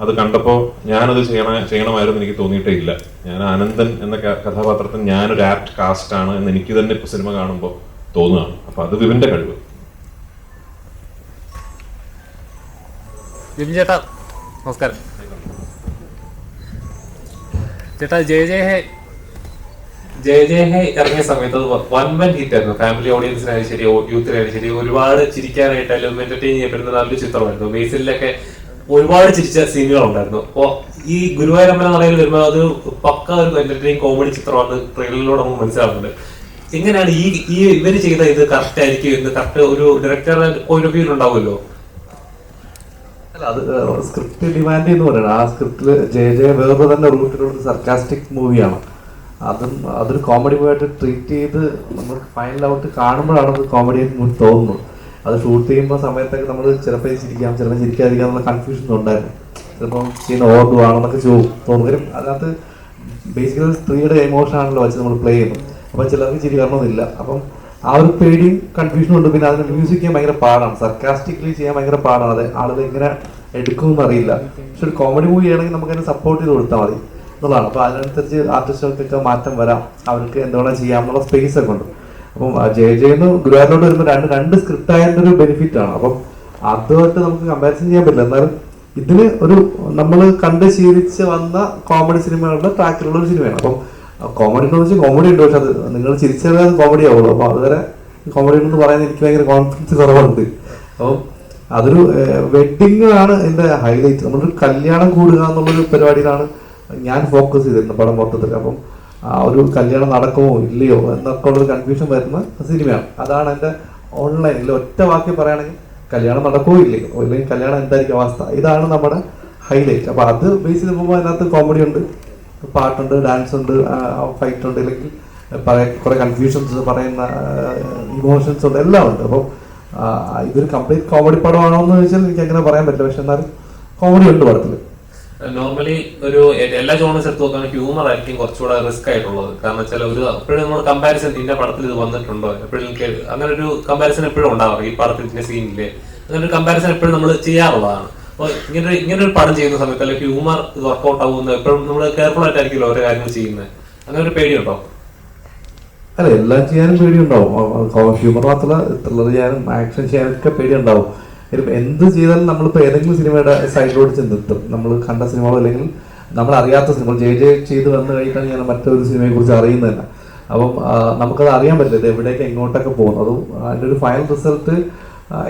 അത് കണ്ടപ്പോൾ ഞാനത് ചെയ്യണമായിരുന്നു എനിക്ക് തോന്നിയിട്ടേ ഇല്ല. ഞാൻ ആനന്ദൻ എന്ന കഥാപാത്രത്തിന് ഞാനൊരു ആപ്റ്റ് കാസ്റ്റ് ആണ് എന്ന് എനിക്ക് തന്നെ ഇപ്പൊ സിനിമ കാണുമ്പോൾ തോന്നുകയാണ്. അപ്പൊ അത് വിപിന്റെ കഴിവ്. വിപിൻ ചേട്ടാ നമസ്കാരം. ചേട്ടാ ജയ ജയ ഹേ ഇറങ്ങിയ സമയത്ത് അത് വൻ ഹിറ്റ് ആയിരുന്നു. ഫാമിലി ഓഡിയൻസിനായാലും ശരി, യൂത്തിനായാലും ശരി, ഒരുപാട് ചിരിക്കാനായിട്ടായാലും എന്റർടൈൻ ചെയ്യപ്പെടുന്ന നല്ലൊരു ചിത്രമായിരുന്നു. ബേസിലൊക്കെ ഒരുപാട് ചിരിച്ച സീനുകൾ ഉണ്ടായിരുന്നു. അപ്പോൾ ഈ ഗുരുവായൂരമ്പല നടയിൽ വരുമ്പോൾ അത് പക്ക ഒരു എന്റർടൈൻ കോമഡി ചിത്രമാണ് ട്രെയിലറിലൂടെ നമുക്ക് മനസ്സിലാവുന്നത്. എങ്ങനെയാണ് ഈ ഇവര് ചെയ്ത ഇത് കറക്റ്റ് ആയിരിക്കും എന്ന് കറക്റ്റ് ഒരു ഡയറക്ടറുടെ പോയിന്റ് ഓഫ് വ്യൂ ഉണ്ടാവുമല്ലോ? അത് സ്ക്രിപ്റ്റ് ഡിമാൻഡ് എന്ന് പറയുന്നത് ആ സ്ക്രിപ്റ്റില് ജയ വേറെ തന്നെ റൂട്ടിലുള്ള സർക്കാസ്റ്റിക് മൂവിയാണ്. അതൊരു കോമഡി മൂവിയായിട്ട് ട്രീറ്റ് ചെയ്ത് നമ്മൾ ഫൈനൽ ഔട്ട് കാണുമ്പോഴാണ് അത് കോമഡി ആയിട്ട് തോന്നുന്നത്. അത് ഷൂട്ട് ചെയ്യുമ്പോൾ സമയത്തൊക്കെ നമ്മൾ ചിലപ്പോൾ ചിരിക്കാം, ചിലപ്പോൾ ചിരിക്കാതിരിക്കാം എന്നുള്ള കൺഫ്യൂഷൻ ഉണ്ടായിരുന്നു. ചിലപ്പോൾ ചെയ്യുന്ന ഓർഡുവാണെന്നൊക്കെ തോന്നും. കാര്യം അതിനകത്ത് ബേസിക്കലി സ്ത്രീയുടെ എമോഷൻ ആണല്ലോ വെച്ച് നമ്മൾ പ്ലേ ചെയ്യുന്നത്. അപ്പം ചിലർക്ക് ചിരി കാരണമൊന്നുമില്ല. അപ്പം ആ ഒരു പേടിയും കൺഫ്യൂഷനും ഉണ്ട്. പിന്നെ അതിന് മ്യൂസിക് ചെയ്യാൻ ഭയങ്കര പാടാണ്, സർക്കാസ്റ്റിക്കലി ചെയ്യാൻ ഭയങ്കര പാടാണ്. അത് ആളുകൾ എങ്ങനെ എടുക്കുമെന്ന് അറിയില്ല. പക്ഷെ ഒരു കോമഡി മൂവി ആണെങ്കിൽ നമുക്ക് അതിനെ സപ്പോർട്ട് ചെയ്ത് കൊടുത്താൽ മതി എന്നുള്ളതാണ്. അപ്പോൾ അതിനനുസരിച്ച് ആർട്ടിസ്റ്റുകൾക്കൊക്കെ മാറ്റം വരാം, അവർക്ക് എന്തുവേണം ചെയ്യാമെന്നുള്ള സ്പേസ് ഒക്കെ ഉണ്ട്. അപ്പം ജയന്ന് ഗുരുവായൂരിലോട്ട് വരുമ്പോൾ രണ്ട് സ്ക്രിപ്റ്റ് ആയതിൻ്റെ ഒരു ബെനിഫിറ്റ് ആണ്. അപ്പം അതുമായിട്ട് നമുക്ക് കമ്പാരിസൺ ചെയ്യാൻ പറ്റില്ല. എന്നാലും ഇതിന് ഒരു നമ്മൾ കണ്ട് ശീലിച്ച് വന്ന കോമഡി സിനിമകളുടെ ട്രാക്കിലുള്ള ഒരു സിനിമയാണ്. അപ്പം കോമഡി ഉണ്ടോ വെച്ചാൽ കോമഡി ഉണ്ട്, പക്ഷെ അത് നിങ്ങൾ ചിരിച്ചാലേ അത് കോമഡി ആവുള്ളൂ. അപ്പോൾ അതുവരെ കോമഡി ഉണ്ടെന്ന് പറയാൻ എനിക്ക് ഭയങ്കര കോൺഫിഡൻസ് കുറവുണ്ട്. അപ്പം അതൊരു വെഡിങ് ആണ് എൻ്റെ ഹൈലൈറ്റ്. നമ്മളൊരു കല്യാണം കൂടുക എന്നുള്ളൊരു പരിപാടിയിലാണ് ഞാൻ ഫോക്കസ് ചെയ്തിരുന്നത് പടം മൊത്തത്തിൽ. അപ്പം ആ ഒരു കല്യാണം നടക്കുമോ ഇല്ലയോ എന്നൊക്കെ ഉള്ളൊരു കൺഫ്യൂഷൻ വരുന്ന സിനിമയാണ്. അതാണ് എൻ്റെ ഓൺലൈനിൽ ഒറ്റ വാക്കി പറയുകയാണെങ്കിൽ കല്യാണം നടക്കുമോ ഇല്ലയോ, അല്ലെങ്കിൽ കല്യാണം എന്തായിരിക്കും അവസ്ഥ, ഇതാണ് നമ്മുടെ ഹൈലൈറ്റ്. അപ്പോൾ അത് ബേസ് ചെയ്യുമ്പോൾ അതിനകത്ത് കോമഡി ഉണ്ട്, പാട്ടുണ്ട്, ഡാൻസ് ഉണ്ട്, ഫൈറ്റ് ഉണ്ട്, അല്ലെങ്കിൽ കുറെ കൺഫ്യൂഷൻസ് പറയുന്ന ഇമോഷൻസ് ഉണ്ട്, എല്ലാം ഉണ്ട്. അപ്പം ഇതൊരു കംപ്ലീറ്റ് കോമഡി പടമാണോ എന്ന് ചോദിച്ചാൽ എനിക്ക് അങ്ങനെ പറയാൻ പറ്റില്ല. പക്ഷെ എന്നാലും കോമഡി ഉണ്ട് പടത്തിൽ. നോർമലി ഒരു എല്ലാ ജോണേഴ്സ് എടുത്ത് നോക്കുകയാണെങ്കിൽ ഹ്യൂമർ ആയിരിക്കും കുറച്ചുകൂടെ റിസ്ക് ആയിട്ടുള്ളത്. കാരണം വെച്ചാൽ ഒരു എപ്പോഴും നമ്മൾ കമ്പാരിസൺ ഇന്ന പടത്തിൽ ഇത് വന്നിട്ടുണ്ടോ, എപ്പോഴും അങ്ങനെ ഒരു കമ്പാരിസൺ എപ്പോഴും ഉണ്ടാവാറ്. ഈ പടത്തിൽ ഇന്ന സീനില്ലേ അങ്ങനെ ഒരു കമ്പാരിസൺ എപ്പോഴും നമ്മൾ ചെയ്യാറുള്ളതാണ്. അപ്പോൾ ഇങ്ങനെ ഒരു പടം ചെയ്യുന്ന സമയത്ത് അല്ലെങ്കിൽ ഹ്യൂമർ വർക്ക്ഔട്ട് ആവുന്നത് എപ്പോഴും നമ്മൾ കെയർഫുൾ ആയിട്ടായിരിക്കുമല്ലോ ഓരോ കാര്യങ്ങൾ ചെയ്യുന്നത്. അങ്ങനെ ഒരു പേടിയുണ്ടോ? അല്ല, എല്ലാം ചെയ്യാനും പേടിയുണ്ടാവും. ഹ്യൂമർ മാത്രമല്ല, ത്രില്ലർ ചെയ്യാനും ആക്ഷൻ ചെയ്യാനൊക്കെ പേടിയുണ്ടാവും. എന്ത് ചെയ്താലും നമ്മളിപ്പോൾ ഏതെങ്കിലും സിനിമയുടെ സൈഡിലോട്ട് ചെന്നെത്തും. നമ്മൾ കണ്ട സിനിമകളോ അല്ലെങ്കിൽ നമ്മൾ അറിയാത്ത സിനിമകൾ ചെയ്ത് വന്നു കഴിഞ്ഞാൽ ഞാൻ മറ്റൊരു സിനിമയെ കുറിച്ച് അറിയുന്നതല്ല. അപ്പം നമുക്കത് അറിയാൻ പറ്റില്ല ഇത് എവിടേക്ക് എങ്ങോട്ടൊക്കെ പോകുന്നു. അതും അതിൻ്റെ ഒരു ഫൈനൽ റിസൾട്ട്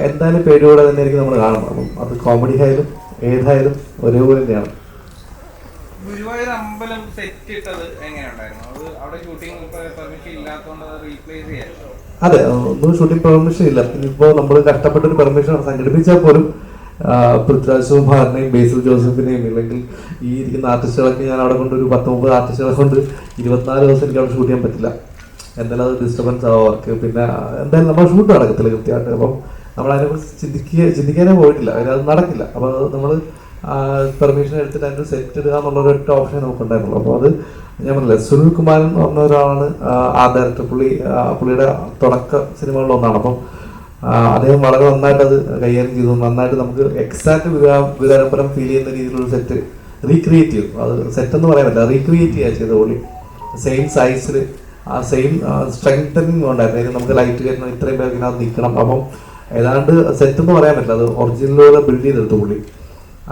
എന്തായാലും പേടിയോടെ തന്നെ ആയിരിക്കും നമ്മൾ കാണുന്നത്. അപ്പം അത് കോമഡി ആയാലും ഏതായാലും ഒരേപോലെ തന്നെയാണ്. ഗുരുവായൂർ അമ്പലം സെറ്റ് ഇട്ടത് എങ്ങനെയുണ്ടായിരുന്നു? അത് അവിടെ ഷൂട്ടിംഗ് പെർമിഷൻ ഇല്ലാത്തതുകൊണ്ട് അത് റീപ്ലേസ് ചെയ്യായിരുന്നു. അതെ, ഒന്നും ഷൂട്ടിംഗ് പെർമിഷൻ ഇല്ല. ഇനിയിപ്പോൾ നമ്മൾ കഷ്ടപ്പെട്ടൊരു പെർമിഷൻ സംഘടിപ്പിച്ചാൽ പോലും പൃഥ്വിരാജ് സുകുമാരനെയും ബേസിൽ ജോസഫിനെയും ഇല്ലെങ്കിൽ ഈ ഇരിക്കുന്ന ആർട്ടിസ്റ്റുകളൊക്കെ ഞാൻ അവിടെ കൊണ്ട് ഒരു 10-30 ആർട്ടിസ്റ്റുകളെ കൊണ്ട് 24 ദിവസം എനിക്ക് അവിടെ ഷൂട്ട് ചെയ്യാൻ പറ്റില്ല. എന്തായാലും അത് ഡിസ്റ്റർബൻസ് ആവും അവർക്ക്. പിന്നെ എന്തായാലും നമ്മൾ ഷൂട്ട് നടക്കത്തില്ല കൃത്യമായിട്ട്. അപ്പം നമ്മൾ അതിനെക്കുറിച്ച് ചിന്തിക്കാനേ പോയിട്ടില്ല. അത് നടക്കില്ല. അപ്പോൾ അത് നമ്മൾ പെർമിഷൻ എടുത്തിട്ട് അതിൻ്റെ സെറ്റ് ഇടുക എന്നുള്ളൊരു ഒറ്റ ഓപ്ഷൻ നമുക്കുണ്ടായിരുന്നുള്ളൂ. അപ്പോൾ അത് ഞാൻ പറഞ്ഞില്ല, സുനിൽ കുമാരൻ എന്ന് പറഞ്ഞ ഒരാളാണ് ആ ഡയറക്ടർ. പുള്ളിയുടെ തുടക്ക സിനിമകളിലൊന്നാണ്. അപ്പം അദ്ദേഹം വളരെ നന്നായിട്ട് അത് കൈകാര്യം ചെയ്തു. നന്നായിട്ട് നമുക്ക് എക്സാക്ട് വികാരപരം ഫീൽ ചെയ്യുന്ന രീതിയിലുള്ള സെറ്റ് റീക്രിയേറ്റ് ചെയ്തു. അത് സെറ്റ് എന്ന് പറയാൻ പറ്റില്ല, റീക്രിയേറ്റ് ചെയ്യുക ചെയ്ത പുള്ളി. സെയിം സൈസിൽ ആ സെയിം സ്ട്രെങ്തനിങ് ഉണ്ടായിരുന്നു. നമുക്ക് ലൈറ്റ് കയറ്റണം, ഇത്രയും പേർക്ക് ഇതിനകത്ത് നിൽക്കണം. അപ്പം ഏതാണ്ട് സെറ്റ് എന്ന് പറയാൻ പറ്റില്ല, അത് ഒറിജിനലോടെ ബിൽഡ് ചെയ്തെടുത്തു പുള്ളി.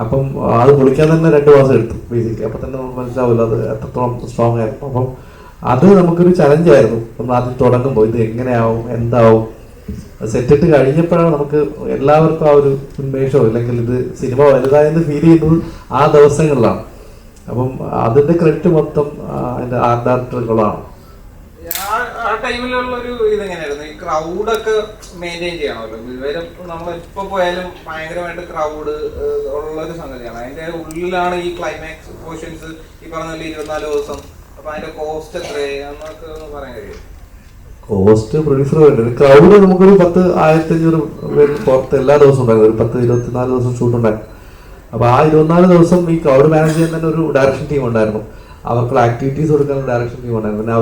അപ്പം അത് പൊളിക്കാൻ തന്നെ 2 മാസം എടുത്തു ബേസിക്കലി. അപ്പം തന്നെ നമുക്ക് മനസ്സിലാവില്ല അത് എത്രത്തോളം സ്ട്രോങ് ആയിരുന്നു. അപ്പം അത് നമുക്കൊരു ചലഞ്ചായിരുന്നു. നമ്മൾ ആദ്യം തുടങ്ങുമ്പോൾ ഇത് എങ്ങനെയാവും എന്താവും സെറ്റിട്ട് കഴിഞ്ഞപ്പോഴാണ് നമുക്ക് എല്ലാവർക്കും ആ ഒരു ഉന്മേഷമോ അല്ലെങ്കിൽ ഇത് സിനിമ വലുതായെന്ന് ഫീൽ ചെയ്യുന്നത് ആ ദിവസങ്ങളിലാണ്. അപ്പം അതിന്റെ ക്രെഡിറ്റ് മൊത്തം അതിന്റെ ആർട്ട് ഡയറക്ടറുകളാണ്. ആ ടൈമിലുള്ള ഒരു ഇതെങ്ങനെയായിരുന്നു? ഈ ക്രൗഡൊക്കെ മെയിൻറ്റെയിൻ ചെയ്യണമല്ലോ. ഇവരും നമ്മളെപ്പോ പോയാലും ഭയങ്കരമായിട്ട് ക്രൗഡ് ഉള്ളൊരു സംഗതിയാണ്. അതിന്റെ ഉള്ളിലാണ് ഈ ക്ലൈമാക്സ് പോർഷൻസ് ഈ പറഞ്ഞ 24 ദിവസം. അപ്പൊ അതിന്റെ കോസ്റ്റ് എത്രയെന്നൊക്കെ പറയാൻ കഴിയും? കോസ്റ്റ് പ്രൊഡ്യൂസർ വേണ്ടി ക്രൗഡ് നമുക്കൊരു 10,000-1500 പേര് പുറത്ത് എല്ലാ ദിവസവും ഉണ്ടായിരുന്നു. ഒരു 10-24 ദിവസം ഷൂട്ട് ഉണ്ടായിരുന്നു. അപ്പോൾ ആ 24 ദിവസം ഈ ക്രൗഡ് മാനേജ് ചെയ്യാൻ തന്നെ ഒരു ഡയറക്ഷൻ ടീം ഉണ്ടായിരുന്നു. അവർക്കുള്ള ആക്ടിവിറ്റീസ് കൊടുക്കാൻ ഡയറക്ഷൻ ടീം ഉണ്ടായിരുന്നു. പിന്നെ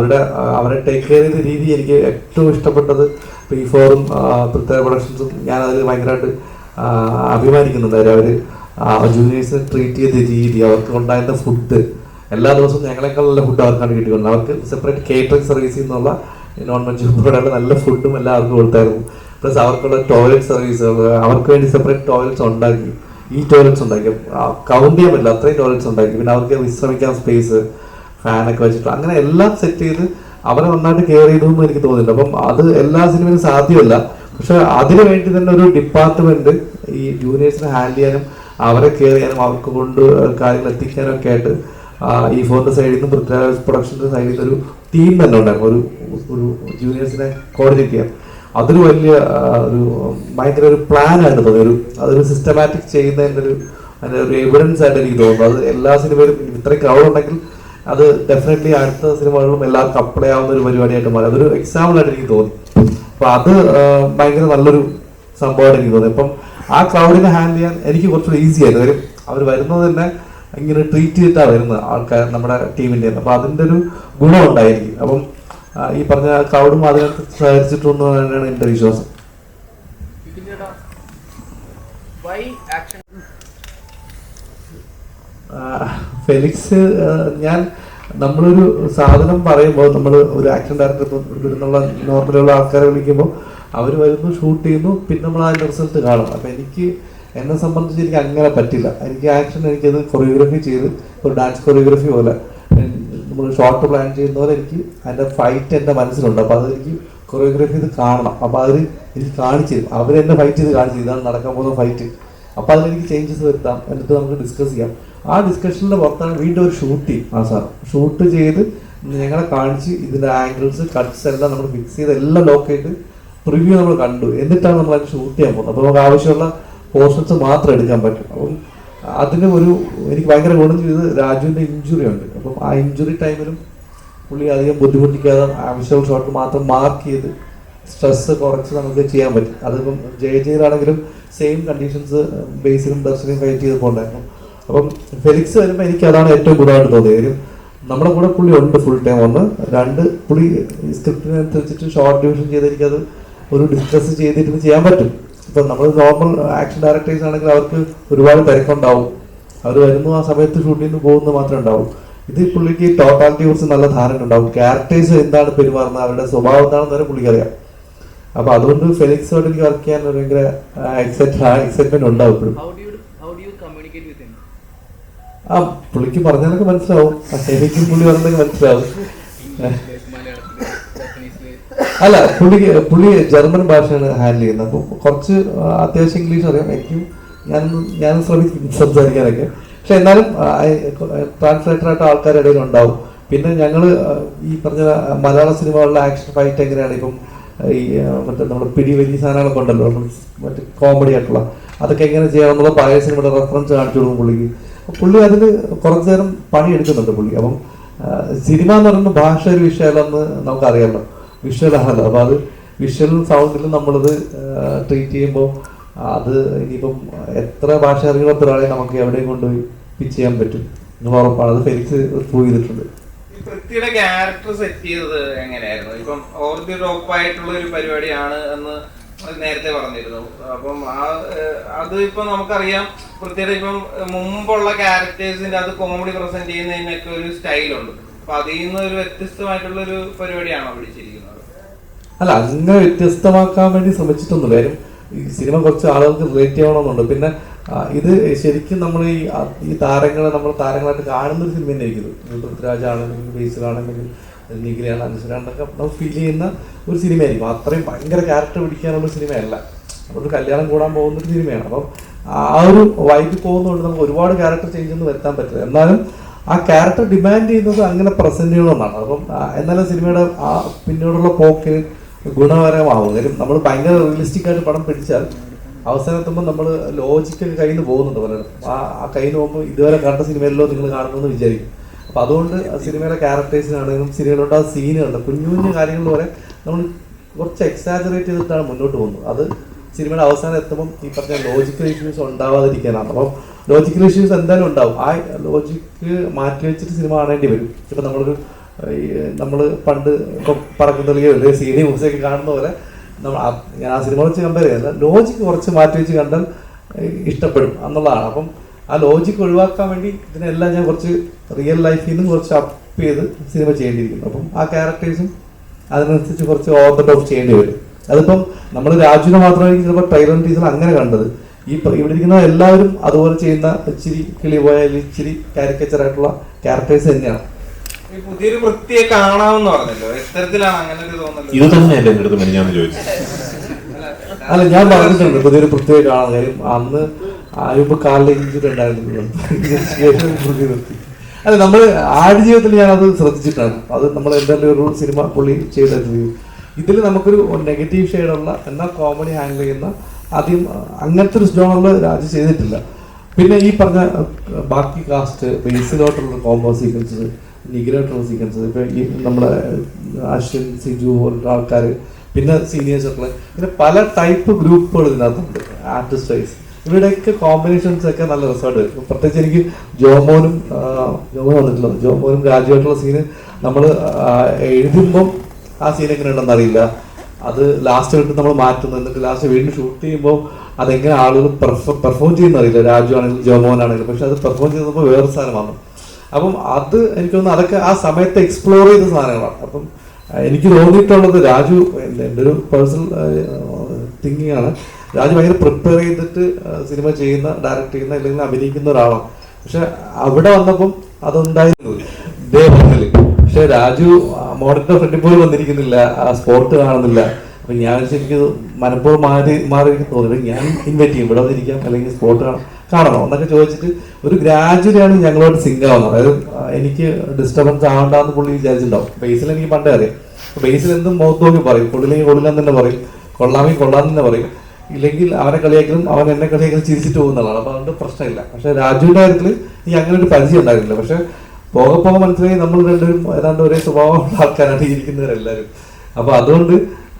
അവരെ ടേക്ക് കെയർ ചെയ്ത രീതി എനിക്ക് ഏറ്റവും ഇഷ്ടപ്പെട്ടത് P4-ഉം പൃഥ്വിരാജ് പ്രൊഡക്ഷൻസും ഞാൻ അതിൽ ഭയങ്കരമായിട്ട് അഭിമാനിക്കുന്നുണ്ട്. അവർ ജൂനിയേഴ്സിനെ ട്രീറ്റ് ചെയ്ത രീതി, അവർക്ക് ഉണ്ടായിരുന്ന ഫുഡ് എല്ലാ ദിവസവും ഞങ്ങളെക്കാളുള്ള ഫുഡ് അവർക്കാണ് കിട്ടിക്കൊണ്ടത്. അവർക്ക് സെപ്പറേറ്റ് കേറ്ററിംഗ് സർവീസിൽ നിന്നുള്ള നോൺ വെജ് ഉൾപ്പെടെയുള്ള നല്ല ഫുഡും എല്ലാവർക്കും കൊടുത്തായിരുന്നു. പ്ലസ് അവർക്കുള്ള ടോയ്ലറ്റ് സർവീസുകൾ, അവർക്ക് വേണ്ടി സെപ്പറേറ്റ് ടോയ്ലറ്റ്സ് ഉണ്ടാക്കി. ഈ ടോയ്ലറ്റ്സ് ഉണ്ടാക്കി കൗണ്ട് ചെയ്യാൻ പറ്റില്ല, അത്രയും ടോയ്ലറ്റ്സ് ഉണ്ടാക്കി. പിന്നെ അവർക്ക് വിശ്രമിക്കാൻ സ്പേസ്, ഫാനൊക്കെ വെച്ചിട്ട് അങ്ങനെ എല്ലാം സെറ്റ് ചെയ്ത് അവരെ നന്നായിട്ട് കെയർ ചെയ്തു എന്ന് എനിക്ക് തോന്നുന്നുണ്ട്. അപ്പം അത് എല്ലാ സിനിമയിലും സാധ്യമല്ല. പക്ഷെ അതിനു വേണ്ടി തന്നെ ഒരു ഡിപ്പാർട്ട്മെന്റ് ഈ ജൂനിയേഴ്സിനെ ഹാൻഡിൽ ചെയ്യാനും അവരെ കെയർ ചെയ്യാനും അവർക്ക് കൊണ്ട് കാര്യങ്ങൾ എത്തിക്കാനും ഒക്കെ ആയിട്ട് E4-ന്റെ സൈഡിൽ നിന്നും പൃഥ്വിരാജ് പ്രൊഡക്ഷൻ്റെ സൈഡിൽ നിന്ന് ഒരു ടീം തന്നെ ഉണ്ടായിരുന്നു. ഒരു ജൂനിയേഴ്സിനെ കോർഡിനേറ്റ് ചെയ്യാൻ. അതൊരു വലിയ ഭയങ്കര ഒരു പ്ലാനായിട്ട് തോന്നി. അതൊരു സിസ്റ്റമാറ്റിക് ചെയ്യുന്നതിൻ്റെ അതിൻ്റെ ഒരു എവിഡൻസ് ആയിട്ട് എനിക്ക് തോന്നുന്നു. അത് എല്ലാ സിനിമയിലും ഇത്രയും ക്രൗഡ് ഉണ്ടെങ്കിൽ അത് ഡെഫിനറ്റ്ലി അടുത്ത സിനിമകളിലും എല്ലാവർക്കും അപ്ലൈ ആവുന്ന ഒരു പരിപാടിയായിട്ട് മാറി. അതൊരു എക്സാമ്പിളായിട്ട് എനിക്ക് തോന്നി. അപ്പം അത് ഭയങ്കര നല്ലൊരു സംഭവമായിട്ട് എനിക്ക് തോന്നി. അപ്പം ആ ക്രൗഡിനെ ഹാൻഡിൽ ചെയ്യാൻ എനിക്ക് കുറച്ചുകൂടി ഈസി ആയിരുന്നു. കാര്യം അവർ വരുന്നത് തന്നെ ഇങ്ങനെ ട്രീറ്റ് ചെയ്തിട്ടാണ് വരുന്നത് ആൾക്കാർ നമ്മുടെ ടീമിൻ്റെ. അപ്പം അതിൻ്റെ ഒരു ഗുണം ഉണ്ടായിരിക്കും. അപ്പം ഈ പറഞ്ഞ ക്രൗഡും അതിനകത്ത് സഹകരിച്ചിട്ടുണ്ടെന്ന് തന്നെയാണ് എൻ്റെ വിശ്വാസം. ഫെലിക്സ്, നമ്മളൊരു സാധനം പറയുമ്പോൾ നമ്മൾ ഒരു ആക്ഷൻ ഡയറക്ടർ ഇവിടുന്നുള്ള നോർമലുള്ള ആൾക്കാരെ വിളിക്കുമ്പോൾ അവർ വരുന്നു, ഷൂട്ട് ചെയ്യുന്നു, പിന്നെ നമ്മൾ അതിൻ്റെ റിസൾട്ട് കാണും. അപ്പം എന്നെ സംബന്ധിച്ച് എനിക്ക് അങ്ങനെ പറ്റില്ല. എനിക്ക് എനിക്കത് കൊറിയോഗ്രഫി ചെയ്ത് ഒരു ഡാൻസ് കൊറിയോഗ്രഫി പോലെ നമ്മൾ ഷോർട്ട് പ്ലാൻ ചെയ്യുന്ന പോലെ എനിക്ക് അതിൻ്റെ ഫൈറ്റ് എൻ്റെ മനസ്സിലുണ്ട്. അപ്പോൾ അതെനിക്ക് കൊറിയോഗ്രഫി ചെയ്ത് കാണണം. അപ്പോൾ അവർ എനിക്ക് കാണിച്ചു തരും. അവരെന്നെ ഫൈറ്റ് ചെയ്ത് കാണിച്ചു ഇതാണ് നടക്കാൻ പോകുന്ന ഫൈറ്റ്. അപ്പോൾ അതിലെനിക്ക് ചേഞ്ചസ് വരുത്താം, എന്നിട്ട് നമുക്ക് ഡിസ്കസ് ചെയ്യാം. ആ ഡിസ്കഷനിൻ്റെ പുറത്താണ് വീണ്ടും ഒരു ഷൂട്ട് ചെയ്യും. ഷൂട്ട് ചെയ്ത് ഞങ്ങളെ കാണിച്ച് ഇതിൻ്റെ ആംഗിൾസ് കട്ട്സ് എല്ലാം നമ്മൾ ഫിക്സ് ചെയ്ത് എല്ലാം ലോക്ക് ചെയ്ത് പ്രിവ്യൂ നമ്മൾ കണ്ടു. എന്നിട്ടാണ് നമ്മൾ അത് ഷൂട്ട് ചെയ്യാൻ പോകുന്നത്. അപ്പോൾ നമുക്ക് ആവശ്യമുള്ള പോർഷൻസ് മാത്രം എടുക്കാൻ പറ്റും. അപ്പം അതിന് എനിക്ക് ഭയങ്കര ഗുണം ചെയ്ത് രാജുവിൻ്റെ ഇഞ്ചുറി ഉണ്ട്. അപ്പം ആ ഇഞ്ചുറി ടൈമിലും പുള്ളി അധികം ബുദ്ധിമുട്ടിക്കാതെ ആവശ്യമുള്ള ഷോട്ട് മാത്രം മാർക്ക് ചെയ്ത് സ്ട്രെസ് കുറച്ച് നമുക്ക് ചെയ്യാൻ പറ്റും. അതിപ്പം ജയിലാണെങ്കിലും സെയിം കണ്ടീഷൻസ് ബേസിലും ദർശനയും ഫൈറ്റ് ചെയ്ത് പോകണ്ടായിരുന്നു. അപ്പം ഫെലിക്സ് വരുമ്പോൾ എനിക്ക് അതാണ് ഏറ്റവും ഗുണമായിട്ട് തോന്നിയത്. നമ്മുടെ കൂടെ പുള്ളി ഉണ്ട് ഫുൾ ടൈം. ഒന്ന്, രണ്ട്, പുള്ളി സ്ക്രിപ്റ്റിനനുസരിച്ചിട്ട് ഷോർട്ട് ഡിവിഷൻ ചെയ്ത് എനിക്കത് ഒരു ഡിസ്കസ് ചെയ്തിട്ട് ചെയ്യാൻ പറ്റും. ഇപ്പം നമ്മൾ നോർമൽ ആക്ഷൻ ഡയറക്ടേഴ്സ് ആണെങ്കിൽ അവർക്ക് ഒരുപാട് തിരക്കുണ്ടാവും, അവർ വരുന്നു ആ സമയത്ത് ഷൂട്ടിങ്ങിന് പോകുന്നത് മാത്രമേ ഉണ്ടാവും. ഇത് പുള്ളിക്ക് ടോട്ടാലിറ്റി കുറിച്ച് നല്ല ധാരണ ഉണ്ടാവും. ക്യാരക്ടേഴ്സ് എന്താണ് പെരുമാറുന്നത്, അവരുടെ സ്വഭാവം എന്താണെന്ന് വരെ പുള്ളിക്കറിയാം. അപ്പോൾ അതുകൊണ്ട് ഫെലിക്സോട് എനിക്ക് വർക്ക് ചെയ്യാൻ ഒരു ഭയങ്കര എക്സൈറ്റ്മെന്റ് ഉണ്ടാവും ഇപ്പോഴും. ആ പുള്ളിക്ക് പറഞ്ഞാലൊക്കെ മനസ്സിലാവും, എനിക്കും പുള്ളി പറഞ്ഞതൊക്കെ മനസ്സിലാവും. അല്ല, പുള്ളി ജർമ്മൻ ഭാഷയാണ് ഹാൻഡിൽ ചെയ്യുന്നത്. അപ്പോൾ കുറച്ച് അത്യാവശ്യം ഇംഗ്ലീഷ് അറിയാം. എനിക്കും ഞാൻ ശ്രമിക്കും സംസാരിക്കാനൊക്കെ. പക്ഷെ എന്നാലും ട്രാൻസ്ലേറ്ററായിട്ട് ആൾക്കാരുടെ ഇടയിൽ ഉണ്ടാവും. പിന്നെ ഞങ്ങൾ ഈ പറഞ്ഞ മലയാള സിനിമകളിലെ ആക്ഷൻ ഫൈറ്റ് എങ്ങനെയാണ്, ഇപ്പം ഈ മറ്റേ നമ്മുടെ പിടി വലിയ സാധനങ്ങളൊക്കെ ഉണ്ടല്ലോ, മറ്റേ കോമഡി ആയിട്ടുള്ള, അതൊക്കെ എങ്ങനെ ചെയ്യാമെന്നുള്ള പഴയ സിനിമയുടെ റെഫറൻസ് കാണിച്ചു കൊടുക്കും പുള്ളിക്ക്. പുള്ളി അതിന് കുറച്ചു നേരം പണി എടുക്കുന്നുണ്ട് പുള്ളി. അപ്പം സിനിമ എന്ന് പറയുമ്പോൾ ഭാഷ ഒരു വിഷയമല്ലെന്ന് നമുക്കറിയാമല്ലോ, വിഷ്വലാണല്ലോ. അപ്പോൾ അത് വിഷ്വലും സൗണ്ടിലും നമ്മളത് ട്രീറ്റ് ചെയ്യുമ്പോൾ അത് ഇനിയിപ്പം എത്ര ഭാഷ അറിയാത്ത ഒരാളെ നമുക്ക് എവിടെയും കൊണ്ടുപോയി പിച്ച് ചെയ്യാൻ പറ്റും എന്ന് ഉറപ്പാണ്. അത് ഫെലിക്സ് പ്രൂവ് ചെയ്തിട്ടുണ്ട്. പൃഥ്വിയുടെ ക്യാരക്ടർ സെറ്റ് ചെയ്തത് എങ്ങനെയായിരുന്നു? ഇപ്പം ഓർത്തി റോപ്പായിട്ടുള്ള ഒരു പരിപാടിയാണ് എന്ന് നേരത്തെ പറഞ്ഞിരുന്നു. അപ്പം അത് ഇപ്പൊ നമുക്കറിയാം, പൃഥ്വിയുടെ ഇപ്പം മുമ്പുള്ള ക്യാരക്ടേഴ്സിന്റെ അത് കോമഡി പ്രസന്റ് ചെയ്യുന്നതിനൊക്കെ ഒരു സ്റ്റൈലുണ്ട്. അപ്പൊ അതിൽ നിന്ന് ഒരു വ്യത്യസ്തമായിട്ടുള്ള ഒരു പരിപാടിയാണോ പിടിച്ചിരിക്കുന്നത്? അല്ല, അങ്ങനെ വ്യത്യസ്തമാക്കാൻ വേണ്ടി ശ്രമിച്ചിട്ടൊന്നുമില്ല. കാര്യം ഈ സിനിമ കുറച്ച് ആളുകൾക്ക് റിലേറ്റ് ചെയ്യണമെന്നുണ്ട്. പിന്നെ ഇത് ശരിക്കും നമ്മൾ ഈ താരങ്ങളെ നമ്മൾ താരങ്ങളായിട്ട് കാണുന്ന ഒരു സിനിമ തന്നെ ആയിരിക്കും. പൃഥ്വിരാജ് ആണെങ്കിലും ബേസിലാണെങ്കിലും നിഖിലാണ് അനുസരണൊക്കെ നമ്മൾ ഫീൽ ചെയ്യുന്ന ഒരു സിനിമയായിരിക്കും. അത്രയും ഭയങ്കര ക്യാരക്ടർ പിടിക്കാനുള്ള സിനിമയല്ല, ഒരു കല്യാണം കൂടാൻ പോകുന്ന ഒരു സിനിമയാണ്. അപ്പം ആ ഒരു വൈബ് പോകുന്നതുകൊണ്ട് നമുക്ക് ഒരുപാട് ക്യാരക്ടർ ചേഞ്ച് ഒന്നും വരുത്താൻ പറ്റില്ല. എന്നാലും ആ ക്യാരക്ടർ ഡിമാൻഡ് ചെയ്യുന്നത് അങ്ങനെ പ്രസന്റ് ചെയ്യണമെന്നാണ്. അപ്പം എന്നാലും സിനിമയുടെ ആ പിന്നീടുള്ള പോക്കിന് ഗുണകരമാവും. കാര്യം നമ്മൾ ഭയങ്കര റിയലിസ്റ്റിക് ആയിട്ട് പടം പിടിച്ചാൽ അവസാനം എത്തുമ്പോൾ നമ്മൾ ലോജിക്കൊക്കെ കയ്യിൽ നിന്ന് പോകുന്നുണ്ട് പലരും. ആ കയ്യിൽ നിന്ന് പോകുമ്പോൾ ഇതുവരെ കണ്ട സിനിമയിലോ നിങ്ങൾ കാണുമെന്ന് വിചാരിക്കും. അപ്പം അതുകൊണ്ട് സിനിമയിലെ ക്യാരക്ടേഴ്സിനാണെങ്കിലും സിനിമയിലോട്ട് ആ സീനുകളുണ്ട്, കുഞ്ഞു കുഞ്ഞു കാര്യങ്ങൾ വരെ നമ്മൾ കുറച്ച് എക്സാജറേറ്റ് ചെയ്തിട്ടാണ് മുന്നോട്ട് പോകുന്നത്. അത് സിനിമയുടെ അവസാനം എത്തുമ്പം ഈ പറഞ്ഞ ലോജിക്കൽ ഇഷ്യൂസ് ഉണ്ടാവാതിരിക്കാനാണ്. അപ്പം ലോജിക്കൽ ഇഷ്യൂസ് എന്തായാലും ഉണ്ടാവും. ആ ലോജിക്ക് മാറ്റി വെച്ചിട്ട് സിനിമ കാണേണ്ടി വരും. ഇപ്പം നമ്മൾ പണ്ട് ഇപ്പം പറക്കുന്നറിയോ അല്ലെങ്കിൽ സീനി മ്യൂസിയൊക്കെ കാണുന്ന പോലെ ഞാൻ ആ സിനിമ വെച്ച് കമ്പയർ ചെയ്യുന്നില്ല, ലോജിക്ക് കുറച്ച് മാറ്റി വെച്ച് കണ്ടാൽ ഇഷ്ടപ്പെടും എന്നുള്ളതാണ്. അപ്പം ആ ലോജിക്ക് ഒഴിവാക്കാൻ വേണ്ടി ഇതിനെല്ലാം ഞാൻ കുറച്ച് റിയൽ ലൈഫിൽ നിന്നും കുറച്ച് അപ്പ് ചെയ്ത് സിനിമ ചെയ്യേണ്ടിയിരിക്കുന്നു. അപ്പം ആ ക്യാരക്ടേഴ്സും അതിനനുസരിച്ച് കുറച്ച് ഓവർ ദ ടോപ്പ് ചെയ്യേണ്ടി വരും. അതിപ്പം നമ്മൾ രാജുവിനെ മാത്രമായിരിക്കും ചിലപ്പോൾ ട്രെയിലർ ടീസർ അങ്ങനെ കണ്ടത്. ഇവിടെ ഇരിക്കുന്ന എല്ലാവരും അതുപോലെ ചെയ്യുന്ന ഇച്ചിരി കിളി പോയ ഇച്ചിരി കാരിക്കേച്ചറായിട്ടുള്ള ക്യാരക്ടേഴ്സ് തന്നെയാണ്. പുതിയൊരു വൃത്തിയെ കാണാമെന്ന് പറഞ്ഞല്ലോ, എത്തരത്തിലാണ് അങ്ങനെ ഒരു തോന്നല്? ഇത് തന്നെയല്ലേ എന്റെ അടുത്ത് ഞാൻ ചോദിച്ചു. അല്ല, ഞാൻ പറഞ്ഞിട്ടുണ്ട് പുതിയൊരു പ്രത്യേക കാണാൻ. കാര്യം അന്ന് ആയുമ്പ് കാലിൽ ഇഞ്ചുറി ഉണ്ടായിരുന്നു. അല്ല, നമ്മൾ ആടുജീവിതത്തിൽ ഞാനത് ശ്രദ്ധിച്ചിട്ടാണ്. അത് നമ്മൾ എന്തായാലും ഒരു സിനിമ പുള്ളി ചെയ്തിട്ടുണ്ട്. ഇതിൽ നമുക്കൊരു നെഗറ്റീവ് ഷെയ്ഡുള്ള എന്നാൽ കോമഡി ഹാൻഡിൽ ചെയ്യുന്ന ആദ്യം അങ്ങനത്തെ ഒരു ജോണറിൽ രാജു ചെയ്തിട്ടില്ല. പിന്നെ ഈ പറഞ്ഞ ബാക്കി കാസ്റ്റ് ബേസിലോട്ടുള്ള കോംബോ സീക്വൻസസ്, നിഖിലായിട്ടുള്ള സീക്വൻസസ്, ഇപ്പൊ ഈ നമ്മുടെ അശ്വിൻ, സിജു പോലുള്ള ആൾക്കാർ, പിന്നെ സീനിയേഴ്സ് ഒക്കെ, പിന്നെ പല ടൈപ്പ് ഗ്രൂപ്പുകൾ ഇതിനകത്തുണ്ട്. ആർട്ടിസ്റ്റ് വൈസ് ഇവരുടെയൊക്കെ കോമ്പിനേഷൻസ് ഒക്കെ നല്ല റിസൾട്ട് വരും. പ്രത്യേകിച്ച് എനിക്ക് ജോമോൻ വന്നിട്ടുള്ളത്, ജോമോനും രാജുവായിട്ടുള്ള സീന് നമ്മൾ എഴുതുമ്പം ആ സീൻ എങ്ങനെ ഉണ്ടെന്ന് അറിയില്ല. അത് ലാസ്റ്റ് വിട്ട് നമ്മൾ മാറ്റുന്നു, എന്നിട്ട് ലാസ്റ്റ് വീണ്ടും ഷൂട്ട് ചെയ്യുമ്പോൾ അതെങ്ങനെ ആളുകൾ പെർഫോം ചെയ്യുന്ന അറിയില്ല. രാജു ആണെങ്കിലും ജോമോൻ ആണെങ്കിലും, പക്ഷെ അത് പെർഫോം ചെയ്യുമ്പോൾ വേറെ സാധനമാണ്. അപ്പം അത് എനിക്ക് തോന്നുന്നു അതൊക്കെ ആ സമയത്ത് എക്സ്പ്ലോർ ചെയ്ത സാധനങ്ങളാണ്. അപ്പം എനിക്ക് തോന്നിയിട്ടുള്ളത് രാജു, എൻ്റെ ഒരു പേഴ്സണൽ തിങ്കിങ് ആണ്, രാജു ഭയങ്കര പ്രിപ്പയർ ചെയ്തിട്ട് സിനിമ ചെയ്യുന്ന, ഡയറക്റ്റ് ചെയ്യുന്ന അല്ലെങ്കിൽ അഭിനയിക്കുന്ന ഒരാളാണ്. പക്ഷെ അവിടെ വന്നപ്പം അതുണ്ടായിരുന്നു ഡേ വണ്ണിൽ. പക്ഷെ രാജു മോഡലിന്റെ ഫ്രണ്ടിൽ പോലും വന്നിരിക്കുന്നില്ല, ആ സ്പോട്ട് കാണുന്നില്ല. അപ്പൊ ഞാൻ ശരിക്കും മനഃപൂർവ്വം മാറി എനിക്ക് തോന്നില്ല, ഞാൻ ഇൻവൈറ്റ് ചെയ്യും ഇവിടെ വന്നിരിക്കാം അല്ലെങ്കിൽ സ്പോട്ട് കാണണോ എന്നൊക്കെ ചോദിച്ചിട്ട് ഒരു ഗ്രാജുവലിയാണ് ഞങ്ങളോട് സിങ്ക് ആവുന്നത്. അതായത് എനിക്ക് ഡിസ്റ്റർബൻസ് ആവണ്ടെന്ന് പുള്ളി വിചാരിച്ചിട്ടുണ്ടാവും. ബേസിൽ എനിക്ക് പണ്ടേ അറിയാം. ബേസിൽ എന്തും മുഖത്ത് നോക്കി പറയും, കൊള്ളില്ലെങ്കിൽ കൊള്ളില്ലെന്ന് തന്നെ പറയും, കൊള്ളാമെങ്കിൽ കൊള്ളാന്ന് തന്നെ പറയും. ഇല്ലെങ്കിൽ അവനെ കളിയാക്കലും അവൻ എന്നെ കളിയാക്കലും ചിരിച്ചിട്ട് പോകുന്നതാണ്. അപ്പൊ അതുകൊണ്ട് പ്രശ്നമില്ല. പക്ഷെ രാജുവിന്റെ കാര്യത്തിൽ എനിക്ക് അങ്ങനെ ഒരു പരിചയം ഉണ്ടായിരുന്നില്ല. പക്ഷെ പോകെ പോകെ മനസ്സിലായി നമ്മൾ രണ്ടുപേരും ഏതാണ്ട് ഒരേ സ്വഭാവമുള്ള ആൾക്കാരാണ് ഇരിക്കുന്നവരെല്ലാവരും. അപ്പൊ അതുകൊണ്ട്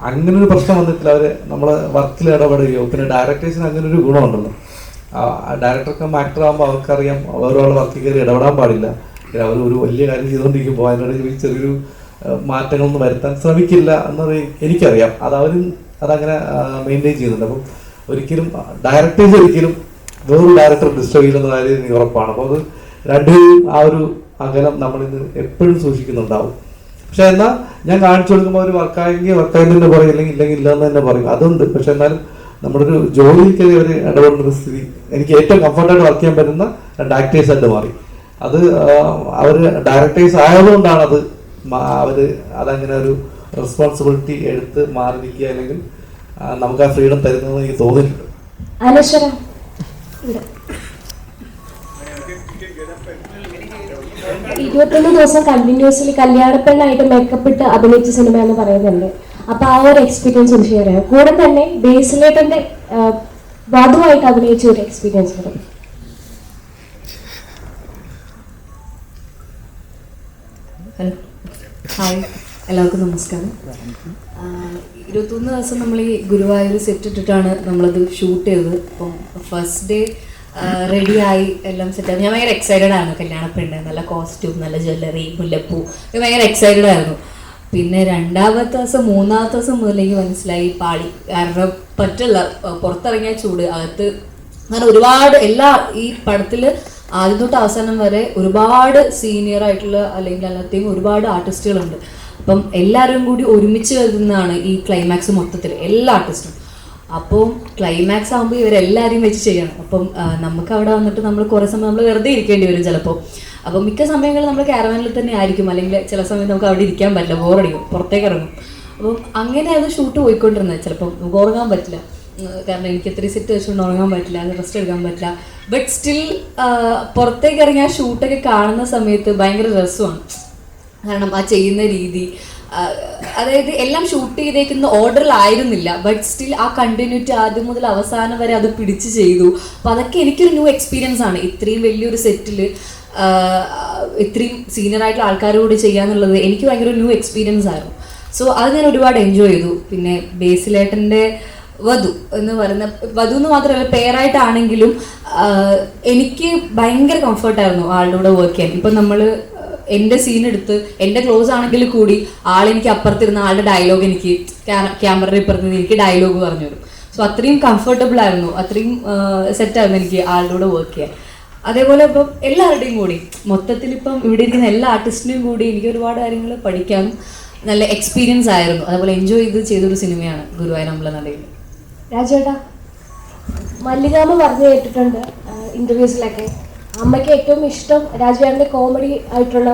അങ്ങനെ ഒരു പ്രശ്നം വന്നിട്ടില്ല. അവർ നമ്മളെ വർക്കിൽ ഇടപെടുകയോ, പിന്നെ ഡയറക്ടേഴ്സിന് അങ്ങനെ ഒരു ഗുണമുണ്ടല്ലോ, ഡയറക്ടർക്ക് ആക്ടർ ആകുമ്പോൾ അവർക്കറിയാം ഓരോരാൾ വർക്കിൽ കയറി ഇടപെടാൻ പാടില്ല. അവർ ഒരു വലിയ കാര്യം ചെയ്തുകൊണ്ടിരിക്കുമ്പോൾ അതിനിടയിൽ ചെറിയൊരു മാറ്റങ്ങളൊന്നും വരുത്താൻ ശ്രമിക്കില്ല എന്നത് എനിക്കറിയാം. അതങ്ങനെ മെയിൻറ്റെയിൻ ചെയ്യുന്നുണ്ട്. അപ്പം ഒരിക്കലും ഡയറക്ടേഴ്സ് ഒരിക്കലും വേറൊരു ഡയറക്ടർ ഡിസ്റ്റർബ് ചെയ്യുന്ന കാര്യം എനിക്ക് ഉറപ്പാണ്. അപ്പോൾ അത് രണ്ടുപേരും ആ ഒരു അകലം നമ്മളിന്ന് എപ്പോഴും സൂക്ഷിക്കുന്നുണ്ടാവും. പക്ഷെ എന്നാൽ ഞാൻ കാണിച്ചു കൊടുക്കുമ്പോൾ ഒരു വർക്കായെങ്കിൽ വർക്കായി തന്നെ പറയും, ഇല്ലെങ്കിൽ ഇല്ലെന്ന് തന്നെ പറയും. അതുണ്ട്. പക്ഷെ എന്നാലും നമ്മുടെ ഒരു ജോലിയിൽ കയറി അവർ ഇടപെടുന്ന സ്ഥിതി എനിക്ക് ഏറ്റവും കംഫർട്ടായിട്ട് വർക്ക് ചെയ്യാൻ പറ്റുന്ന 2 ആക്ടേഴ്സായിട്ട് മാറി. അത് അവർ ഡയറക്ടേഴ്സ് ആയതുകൊണ്ടാണ് അതങ്ങനെ ഒരു റെസ്പോൺസിബിലിറ്റി എടുത്ത് മാറി നിൽക്കുക, അല്ലെങ്കിൽ നമുക്ക് ആ ഫ്രീഡം തരുന്നതെന്ന് എനിക്ക് തോന്നിയിട്ടുണ്ട്. 21 ദിവസം കണ്ടിന്യൂസ്ലി കല്യാണപ്പെണ്ണായിട്ട് മേക്കപ്പ് ഇട്ട് അഭിനയിച്ച സിനിമ എന്ന് പറയുന്നുണ്ട്. അപ്പൊ ആ ഒരു എക്സ്പീരിയൻസ് ഒന്ന് ഷെയർ ചെയ്യാം. കൂടെ തന്നെ ബേസിലേട്ടന്റെ വധുവായിട്ട് അഭിനയിച്ച ഒരു എക്സ്പീരിയൻസ് പറയും. ഹലോ, ഹായ്, എല്ലാവർക്കും നമസ്കാരം. 21 ദിവസം നമ്മൾ ഈ ഗുരുവായൂർ സെറ്റ് ഇട്ടിട്ടാണ് നമ്മളത് ഷൂട്ട് ചെയ്തത്. അപ്പം ഫസ്റ്റ് ഡേ റെഡിയായി എല്ലാം സെറ്റായി. ഞാൻ ഭയങ്കര എക്സൈറ്റഡ് ആയിരുന്നു. കല്യാണപ്പെണ്ണ്, നല്ല കോസ്റ്റ്യൂം, നല്ല ജ്വല്ലറി, മുല്ലപ്പൂ, ഭയങ്കര എക്സൈറ്റഡ് ആയിരുന്നു. പിന്നെ 2ാമത്തെ ദിവസം 3ാമത്തെ ദിവസം മുതലേക്ക് മനസ്സിലായി പാളി. കാരണം പറ്റില്ല, പുറത്തിറങ്ങിയ ചൂട്, അകത്ത് അങ്ങനെ ഒരുപാട് ഈ പടത്തിൽ ആദ്യം തൊട്ട് അവസാനം വരെ ഒരുപാട് സീനിയർ ആയിട്ടുള്ള അല്ലെങ്കിൽ അല്ലാതെയും ഒരുപാട് ആർട്ടിസ്റ്റുകളുണ്ട്. അപ്പം എല്ലാവരും കൂടി ഒരുമിച്ച് വരുന്നതാണ് ഈ ക്ലൈമാക്സ് മൊത്തത്തിൽ, എല്ലാ ആർട്ടിസ്റ്റും. അപ്പോൾ ക്ലൈമാക്സ് ആകുമ്പോൾ ഇവരെല്ലാവരെയും വെച്ച് ചെയ്യണം. അപ്പം നമുക്ക് അവിടെ വന്നിട്ട് നമ്മൾ കുറേ സമയം നമ്മൾ വെറുതെ ഇരിക്കേണ്ടി വരും ചിലപ്പോൾ. അപ്പം മിക്ക സമയങ്ങളിൽ നമ്മൾ കാരവാനിൽ തന്നെ ആയിരിക്കും, അല്ലെങ്കിൽ ചില സമയത്ത് നമുക്ക് അവിടെ ഇരിക്കാൻ പറ്റില്ല, ബോറടിക്കും, പുറത്തേക്ക് ഇറങ്ങും. അപ്പം അങ്ങനെയാണ് ഷൂട്ട് പോയിക്കൊണ്ടിരുന്നത്. ചിലപ്പം നമുക്ക് ഉറങ്ങാൻ പറ്റില്ല, കാരണം എനിക്ക് ഇത്രയും സെറ്റ് വെച്ചുകൊണ്ട് ഉറങ്ങാൻ പറ്റില്ല, റെസ്റ്റ് എടുക്കാൻ പറ്റില്ല. ബട്ട് സ്റ്റിൽ പുറത്തേക്ക് ഇറങ്ങി ആ ഷൂട്ടൊക്കെ കാണുന്ന സമയത്ത് ഭയങ്കര രസമാണ്. കാരണം ആ ചെയ്യുന്ന രീതി, അതായത് എല്ലാം ഷൂട്ട് ചെയ്തേക്കുന്ന ഓർഡറിലായിരുന്നില്ല, ബട്ട് സ്റ്റിൽ ആ കണ്ടിന്യൂറ്റി ആദ്യം മുതൽ അവസാനം വരെ അത് പിടിച്ച് ചെയ്തു. അപ്പോൾ അതൊക്കെ എനിക്കൊരു ന്യൂ എക്സ്പീരിയൻസ് ആണ്. ഇത്രയും വലിയൊരു സെറ്റിൽ ഇത്രയും സീനിയർ ആയിട്ടുള്ള ആൾക്കാരോട് ചെയ്യാന്നുള്ളത് എനിക്ക് ഭയങ്കര ന്യൂ എക്സ്പീരിയൻസ് ആയിരുന്നു. സോ അത് ഞാൻ ഒരുപാട് എൻജോയ് ചെയ്തു. പിന്നെ ബേസിലേട്ടൻ്റെ വധു എന്ന് പറയുന്ന, വധു എന്ന് മാത്രമല്ല പേരായിട്ടാണെങ്കിലും എനിക്ക് ഭയങ്കര കംഫർട്ടായിരുന്നു ആളുടെ കൂടെ വർക്ക് ചെയ്യാൻ. ഇപ്പം നമ്മൾ എൻ്റെ സീൻ എടുത്ത് എൻ്റെ ക്ലോസ് ആണെങ്കിൽ കൂടി ആളെനിക്ക് അപ്പുറത്തിരുന്ന ആളുടെ ഡയലോഗ് എനിക്ക് ക്യാമറയുടെ ഇപ്പുറത്ത് എനിക്ക് ഡയലോഗ് പറഞ്ഞു തരും. സോ അത്രയും കംഫർട്ടബിൾ ആയിരുന്നു, അത്രയും സെറ്റായിരുന്നു എനിക്ക് ആളുടെ കൂടെ വർക്ക് ചെയ്യാൻ. അതേപോലെ ഇപ്പം എല്ലാവരുടെയും കൂടി മൊത്തത്തിൽ ഇപ്പം ഇവിടെ ഇരിക്കുന്ന എല്ലാ ആർട്ടിസ്റ്റിനും കൂടി എനിക്ക് ഒരുപാട് കാര്യങ്ങൾ പഠിക്കാനും നല്ല എക്സ്പീരിയൻസ് ആയിരുന്നു. അതേപോലെ എൻജോയ് ചെയ്തൊരു സിനിമയാണ് ഗുരുവായൂർ അമ്പലനടയിൽ. രാജേട്ടാ, മല്ലികാമ്മ പറഞ്ഞു കേട്ടിട്ടുണ്ട് ഇന്റർവ്യൂസിലൊക്കെ, അമ്മയ്ക്ക് ഏറ്റവും ഇഷ്ടം രാജേട്ടൻ്റെ കോമഡി ആയിട്ടുള്ള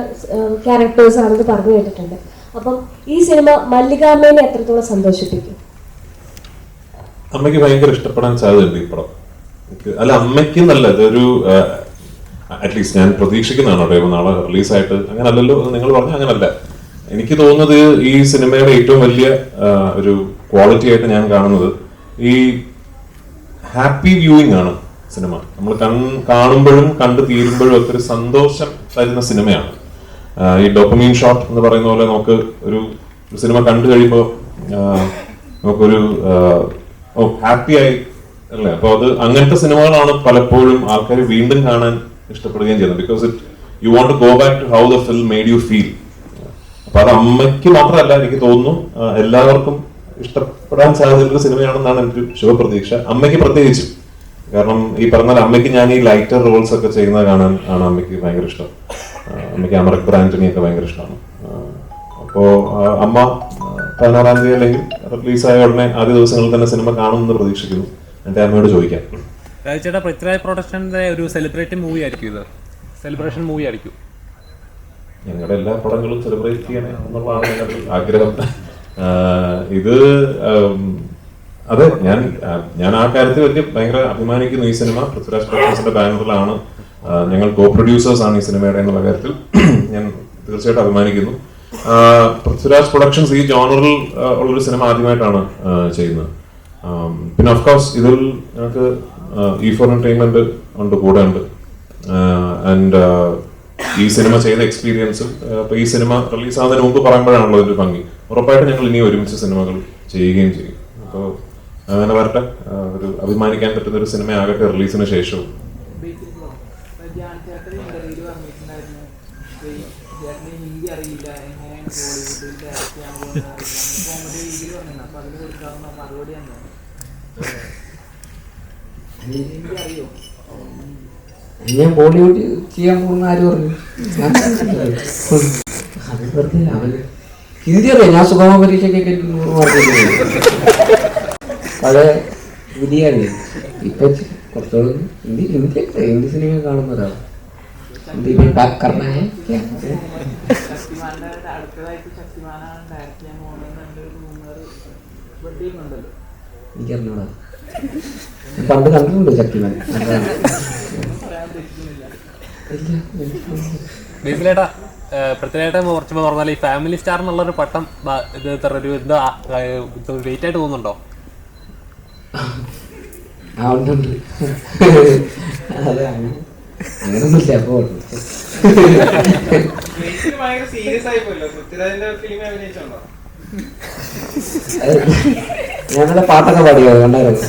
ക്യാരക്ടേഴ്സ് ആണെന്ന് പറഞ്ഞു കേട്ടിട്ടുണ്ട്. അപ്പം ഈ സിനിമ മല്ലികാമ്മേനെ എത്രത്തോളം സന്തോഷിപ്പിക്കും? അമ്മയ്ക്ക് ഭയങ്കര ഇഷ്ടപ്പെടാൻ സാധ്യതയുണ്ട് ഈ പടം. അല്ല, അമ്മയ്ക്ക് നല്ല ഇതൊരു അറ്റ്ലീസ്റ്റ് ഞാൻ പ്രതീക്ഷിക്കുന്നതാണ് കേട്ടോ. നാളെ റിലീസായിട്ട് അങ്ങനെ അല്ലല്ലോ നിങ്ങൾ പറഞ്ഞു, അങ്ങനല്ല. എനിക്ക് തോന്നുന്നത് ഈ സിനിമയുടെ ഏറ്റവും വലിയ ഒരു ക്വാളിറ്റി ആയിട്ട് ഞാൻ കാണുന്നത് ഈ ഹാപ്പി വ്യൂയിങ് ആണ് സിനിമ. നമ്മൾ കാണുമ്പോഴും കണ്ടു തീരുമ്പോഴും ഒക്കെ ഒരു സന്തോഷം തരുന്ന സിനിമയാണ്. ഈ ഡോപ്പമീൻ ഷോട്ട് എന്ന് പറയുന്ന പോലെ നമുക്ക് ഒരു സിനിമ കണ്ടു കഴിയുമ്പോൾ നമുക്കൊരു ഹാപ്പി ആയി അല്ലേ. അപ്പൊ അത് അങ്ങനത്തെ സിനിമകളാണ് പലപ്പോഴും ആൾക്കാർ വീണ്ടും കാണാൻ ഇഷ്ടപ്പെടുകയും ചെയ്യുന്നത്. Because you want to go back to how the film made you feel. അപ്പൊ അത് അമ്മയ്ക്ക് മാത്രമല്ല, എനിക്ക് തോന്നുന്നു എല്ലാവർക്കും ഇഷ്ടപ്പെടാൻ സാധ്യതയുള്ള സിനിമയാണെന്നാണ് എൻ്റെ ഒരു ശുഭപ്രതീക്ഷ. അമ്മയ്ക്ക് പ്രത്യേകിച്ചും, കാരണം ഈ പറഞ്ഞാൽ അമ്മയ്ക്ക് ഞാൻ ഈ ലൈറ്റർ റോൾസ് ഒക്കെ ചെയ്യുന്നത് കാണാൻ ആണ് അമ്മയ്ക്ക് ഭയങ്കര ഇഷ്ടം. അമ്മയ്ക്ക് അമരക് ബ്രാൻഡനി ഒക്കെ ഭയങ്കര ഇഷ്ടമാണ്. അപ്പോൾ അമ്മ 16-ാം തീയതി അല്ലെങ്കിൽ റിലീസായ ഉടനെ ആദ്യ ദിവസങ്ങളിൽ തന്നെ സിനിമ കാണുമെന്ന് പ്രതീക്ഷിക്കുന്നു. എൻ്റെ അമ്മയോട് ചോദിക്കാം. ചേട്ടാ, പൃഥ്വിരാജ് പ്രൊഡക്ഷൻ്റെ ഒരു സെലിബ്രേറ്റ് മൂവി ആയിരിക്കും ഇത്? സെലിബ്രേഷൻ മൂവി ആയിരിക്കും? ഞങ്ങളുടെ എല്ലാ പടങ്ങളും സെലിബ്രേറ്റ് ചെയ്യണേ എന്നുള്ളതാണ് ഞങ്ങളുടെ ആഗ്രഹം. ഇത് അതെ, ഞാൻ ആ കാര്യത്തിൽ ഭയങ്കര അഭിമാനിക്കുന്നു. ഈ സിനിമ പൃഥ്വിരാജ് പ്രൊഡക്ഷൻസിന്റെ ബാനറിലാണ്, ഞങ്ങൾ കോ പ്രൊഡ്യൂസേഴ്സ് ആണ് ഈ സിനിമയുടെ എന്നുള്ള കാര്യത്തിൽ ഞാൻ തീർച്ചയായിട്ടും അഭിമാനിക്കുന്നു. പൃഥ്വിരാജ് പ്രൊഡക്ഷൻസ് ഈ ജോണറിൽ ഉള്ളൊരു സിനിമ ആദ്യമായിട്ടാണ് ചെയ്യുന്നത്. പിന്നെ ഓഫ് കോഴ്സ് ഇതിൽ ഞങ്ങൾക്ക് E4 എന്റർടൈൻമെന്റ് ഉണ്ട്, കൂടെ ഉണ്ട്. ആൻഡ് ഈ സിനിമ ചെയ്ത എക്സ്പീരിയൻസും അപ്പൊ ഈ സിനിമ റിലീസ് ആവുന്നതിന് മുമ്പ് പറയുമ്പോഴാണല്ലോ ഒരു ഭംഗി. ഉറപ്പായിട്ടും ഞങ്ങൾ ഇനി ഒരുമിച്ച് സിനിമകൾ ചെയ്യുകയും ചെയ്യും. അപ്പോൾ അങ്ങനെ വരട്ടെ, ഒരു അഭിമാനിക്കാൻ പറ്റുന്ന ഒരു സിനിമ ആകട്ടെ റിലീസിന് ശേഷവും. ഹിന്ദി അറിയില്ല, എങ്ങനെയാണ് ബോളിവുഡിൽ ആക്ട് ചെയ്യാൻ പോകുന്നത്, കോമഡി രീതിയിൽ പറഞ്ഞു. അപ്പൊ അതിന് കൊടുക്കാവുന്ന മറുപടി എന്താണ്? ഹിന്ദി അറിയോ? ഞാൻ ബോളിവുഡ് ചെയ്യാൻ പോകുന്ന ആര് പറഞ്ഞു? അത് വെറുതെ അവന് ഹിന്ദി അറിയാം. ഞാൻ സുഗമ പരീക്ഷയ്ക്കൊക്കെ എനിക്ക് 100 മാർക്ക് പഴയ ബിരിയാണി. ഇപ്പൊ കുറച്ചുകൂടെ ഹിന്ദി സിനിമ കാണുന്ന ഒരാളാണ്. എനിക്കറിഞ്ഞൂടാ, പണ്ട് കണ്ടിട്ടുണ്ട് ശക്തിമാൻ. ബേസിലേട്ടാ പൃഥ്വിരാജ് കുറച്ച് പറഞ്ഞാൽ ഈ ഫാമിലി സ്റ്റാർ എന്നുള്ളൊരു പട്ടം ഇത് ഇത്ര ഒരു എന്താ വെയിറ്റ് ആയിട്ട് തോന്നുന്നുണ്ടോ? ആ ഉണ്ട്. അതെ, അങ്ങനൊന്നുമില്ല. അപ്പോ സീരിയസ് ആയി പോയല്ലോ. പൃഥ്വിരാജിന്റെ ഫിലിം അഭിനയിച്ചോണ്ടോ? ഞാനത് പാട്ടൊക്കെ പാടിയോ കണ്ടായിരുന്നു.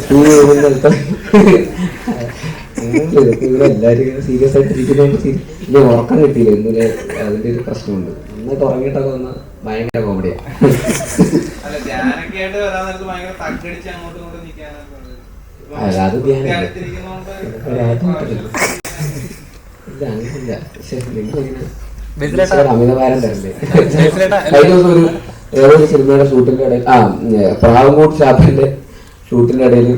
എല്ലാവരും സീരിയസ് ആയിട്ട് ഇരിക്കുന്ന ഉറക്കം കിട്ടിയില്ല. ഇന്നലെ അതിന്റെ ഒരു പ്രശ്നമുണ്ട്. നന്നായിട്ട് ഉറങ്ങിയിട്ടൊക്കെ വന്ന ഭയങ്കര കോമഡിയാണ്. അല്ല, ധ്യാനൊക്കെ ആയിട്ട് വരാൻ നേരത്ത് ഭയങ്കര തക്കടിച്ച് അങ്ങോട്ടും ഇങ്ങോട്ടും നിൽക്കാനൊക്കെ അത് ധ്യാനം ഇല്ല, അങ്ങനെയില്ല. അമിതഭാരം തരണ്ടേ? കഴിഞ്ഞ ദിവസം ഒരു ഏതൊരു സിനിമയുടെ ഷൂട്ടിന്റെ ഇടയിൽ പ്രാവങ്കോട്ട് ഷാപ്പിന്റെ ഷൂട്ടിന്റെ ഇടയിൽ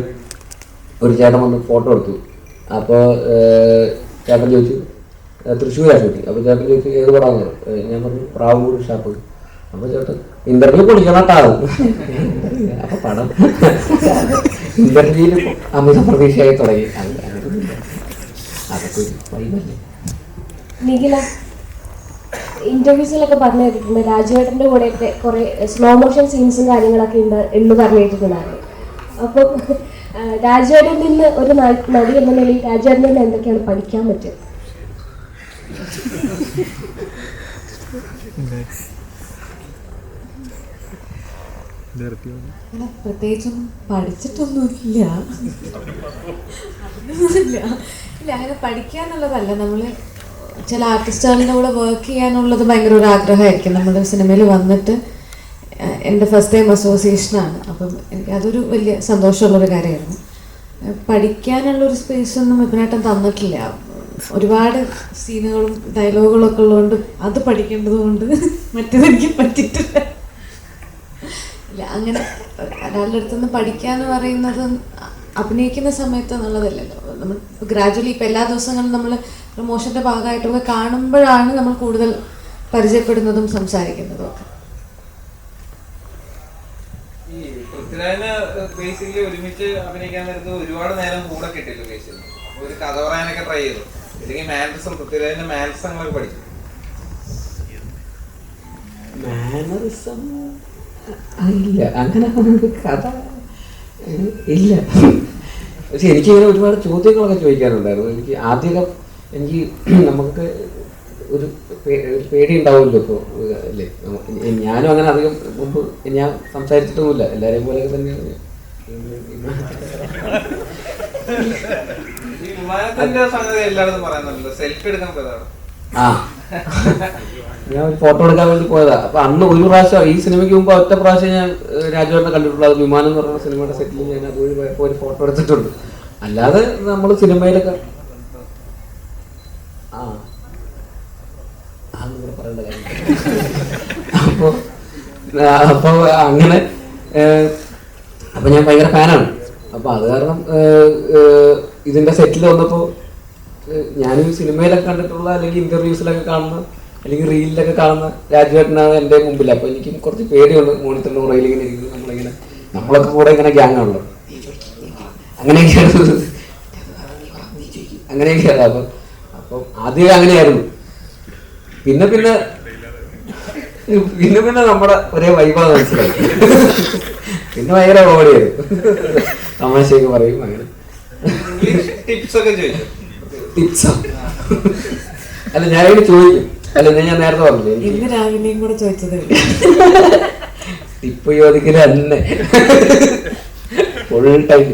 ഒരു ചേട്ടൻ വന്ന് ഫോട്ടോ എടുത്തു. അപ്പോൾ ചേട്ടൻ ചോദിച്ചു തൃശ്ശൂരാണ് ഷൂട്ടിങ്. അപ്പോൾ ചേട്ടൻ ചോദിച്ചു ഏത് പടമാണെന്ന് പറഞ്ഞു. ഞാൻ പറഞ്ഞു പ്രാവങ്കോട്ട് ഷാപ്പ്. അപ്പോൾ ചേട്ടൻ ഇന്റർവ്യൂ പൊളിക്കണട്ടാവും. അപ്പൊ പടം ഇന്റർവ്യൂവിൽ അമിത പ്രതീക്ഷയായി തുടങ്ങി. അതൊക്കെ വൈകല്ലേ. നിഖില, ഇന്റർവ്യൂസിലൊക്കെ പറഞ്ഞു കേട്ടിട്ടുണ്ട് രാജുവേട്ടൻ്റെ കൂടെയൊക്കെ കുറെ സ്ലോ മോഷൻ സീൻസും കാര്യങ്ങളൊക്കെ ഉണ്ട് എന്ന് പറഞ്ഞു കേട്ടിട്ടുണ്ടായിരുന്നു. അപ്പം രാജുവേട്ടനിൽ നിന്ന് ഒരു നടി എന്ന നിലയിൽ രാജുവേട്ടനിൽ നിന്ന് എന്തൊക്കെയാണ് പഠിക്കാൻ പറ്റുക? പ്രത്യേകിച്ചൊന്നും പഠിച്ചിട്ടൊന്നുമില്ല. ഇല്ല, അങ്ങനെ പഠിക്കാന്നുള്ളതല്ല. നമ്മൾ ചില ആർട്ടിസ്റ്റുകളുടെ കൂടെ വർക്ക് ചെയ്യാനുള്ളത് ഭയങ്കര ഒരു ആഗ്രഹമായിരിക്കും. നമ്മുടെ സിനിമയിൽ വന്നിട്ട് എൻ്റെ ഫസ്റ്റ് ടൈം അസോസിയേഷനാണ്. അപ്പം എനിക്ക് അതൊരു വലിയ സന്തോഷമുള്ളൊരു കാര്യമായിരുന്നു. പഠിക്കാനുള്ളൊരു സ്പേസൊന്നും ഇതിനായിട്ടും തന്നിട്ടില്ല. ഒരുപാട് സീനുകളും ഡയലോഗുകളും ഒക്കെ ഉള്ളതുകൊണ്ട് അത് പഠിക്കേണ്ടത് കൊണ്ട് മറ്റേതെനിക്ക് പറ്റിയിട്ടില്ല. ഇല്ല, അങ്ങനെ ഒരാളുടെ അടുത്തുനിന്ന് പഠിക്കാന്ന് പറയുന്നത് അഭിനയിക്കുന്ന സമയത്ത് എന്നുള്ളതല്ലല്ലോ. നമ്മൾ ഗ്രാജുവലി ഇപ്പം എല്ലാ ദിവസങ്ങളും നമ്മൾ പ്രൊമോഷൻ്റെ ഭാഗമായിട്ടൊക്കെ കാണുമ്പോഴാണ് നമ്മൾ കൂടുതൽ പരിചയപ്പെടുന്നതും സംസാരിക്കുന്നതും ഒക്കെ. ഈ പൃഥ്വിരാജിന് ബേസിക്കലി ഒരുമിച്ച് അഭിനയിക്കാൻ നേരത്ത് ഒരുപാട് നേരം കൂടെ കിട്ടില്ല ബേസിൽ. അപ്പൊ ഒരു കഥ പറയാനൊക്കെ ട്രൈ ചെയ്തു. അല്ലെങ്കിൽ മാനസം, പൃഥ്വിരാജിന്റെ മാനസങ്ങളൊക്കെ പഠിച്ചു. മാനറിസം ഇല്ല, അങ്ങനെ കഥ ഇല്ല. പക്ഷെ എനിക്കിങ്ങനെ ഒരുപാട് ചോദ്യങ്ങളൊക്കെ ചോദിക്കാനുണ്ടായിരുന്നു. എനിക്ക് ആദ്യമൊക്കെ എനിക്ക് നമുക്ക് ഒരു പേടി ഉണ്ടാവുമല്ലോ. ഇപ്പോൾ അല്ലേ, ഞാനും അങ്ങനെ അധികം മുമ്പ് ഞാൻ സംസാരിച്ചിട്ടൊന്നുമില്ല. എല്ലാവരെയും പോലെയൊക്കെ തന്നെയാണ്. ഈ വിമാനത്തിന്റെ സംഗതി എല്ലായിടത്തും പറയുന്നുണ്ടല്ലോ, സെൽഫി എടുക്കാൻ പോയതാണ്. ഞാൻ ഒരു ഫോട്ടോ എടുക്കാൻ വേണ്ടി പോയതാ. അപ്പൊ അന്ന് ഒരു പ്രാവശ്യം, ഈ സിനിമയ്ക്ക് മുമ്പ് ഒറ്റ പ്രാവശ്യം ഞാൻ രാജുവേട്ടനെ കണ്ടിട്ടുള്ളത് വിമാനം എന്ന് പറയുന്ന സിനിമയുടെ സെറ്റിൽ ഞാൻ അതുവഴി പോയപ്പോൾ ഒരു ഫോട്ടോ എടുത്തിട്ടുണ്ട്. അല്ലാതെ നമ്മൾ സിനിമയിലൊക്കെ പറയേണ്ട കാര്യം. അപ്പൊ അങ്ങനെ അപ്പൊ ഞാൻ ഭയങ്കര ഫാനാണ്. അപ്പൊ അത് കാരണം ഇതിന്റെ സെറ്റിൽ വന്നപ്പോ ഞാനും സിനിമയിലൊക്കെ കണ്ടിട്ടുള്ള അല്ലെങ്കിൽ ഇന്റർവ്യൂസിലൊക്കെ കാണുന്ന അല്ലെങ്കിൽ റീലിലൊക്കെ കാണുന്ന രാജുവേട്ടനാണ് എൻ്റെ മുമ്പിൽ. അപ്പൊ എനിക്ക് കുറച്ച് പേടിയുണ്ട്. മോണിറ്ററിന്റെ പുറകിൽ ഇങ്ങനെ ഇരിക്കുന്നത് നമ്മളൊക്കെ കൂടെ ഇങ്ങനെ ഗ്യാങ്ങാണല്ലോ, അങ്ങനെയൊക്കെയാണ്. അപ്പം ആദ്യം അങ്ങനെയായിരുന്നു. പിന്നെ പിന്നെ പിന്നെ പിന്നെ നമ്മുടെ ഒരേ വൈബാന്ന് മനസ്സിലായി. പിന്നെ ഭയങ്കര കോമഡിയായിരുന്നു. തമാശയൊക്കെ പറയും. അങ്ങനെ ടിപ്സ് ഒക്കെ ചോദിച്ചു. ടിപ്സോ അല്ല ഞാനിങ്ങനെ ചോദിക്കും. അല്ല ഞാൻ നേരത്തെ പറഞ്ഞില്ലേ ഇന്ന് രാവിലെയും കൂടെ ചോദിച്ചത് ഇപ്പൊ ചോദിക്കല് തന്നെ ഫുൾ ടൈം.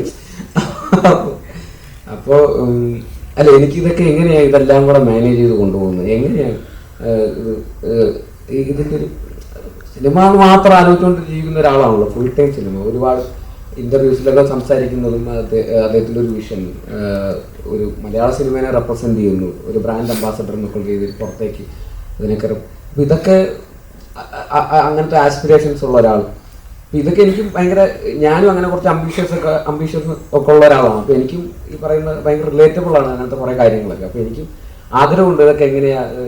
അപ്പോ അല്ല എനിക്കിതൊക്കെ എങ്ങനെയാണ് ഇതെല്ലാം കൂടെ മാനേജ് ചെയ്ത് കൊണ്ടുപോകുന്നത്, എങ്ങനെയാണ് ഇതിൻ്റെ ഒരു സിനിമ മാത്രം ആലോചിച്ചുകൊണ്ട് ജീവിക്കുന്ന ഒരാളാണല്ലോ, ഫുൾ ടൈം സിനിമ. ഒരുപാട് ഇന്റർവ്യൂസിലൊക്കെ സംസാരിക്കുന്നതും അദ്ദേഹത്തിൻ്റെ ഒരു വിഷൻ, ഒരു മലയാള സിനിമയെ റെപ്രസെന്റ് ചെയ്യുന്നു, ഒരു ബ്രാൻഡ് അംബാസഡർ എന്നൊക്കെ ചെയ്ത് പുറത്തേക്ക് അതിനൊക്കെ. അപ്പം ഇതൊക്കെ അങ്ങനത്തെ ആസ്പിറേഷൻസ് ഉള്ള ഒരാൾ. അപ്പം ഇതൊക്കെ എനിക്കും ഭയങ്കര, ഞാനും അങ്ങനെ കുറച്ച് അംബീഷ്യസ് ഒക്കെ ഉള്ള ഒരാളാണ്. അപ്പം എനിക്കും ഈ പറയുന്ന ഭയങ്കര റിലേറ്റബിൾ ആണ് അങ്ങനത്തെ കുറേ കാര്യങ്ങളൊക്കെ. അപ്പം എനിക്കും ആഗ്രഹമുണ്ട് ഇതൊക്കെ എങ്ങനെയാണ്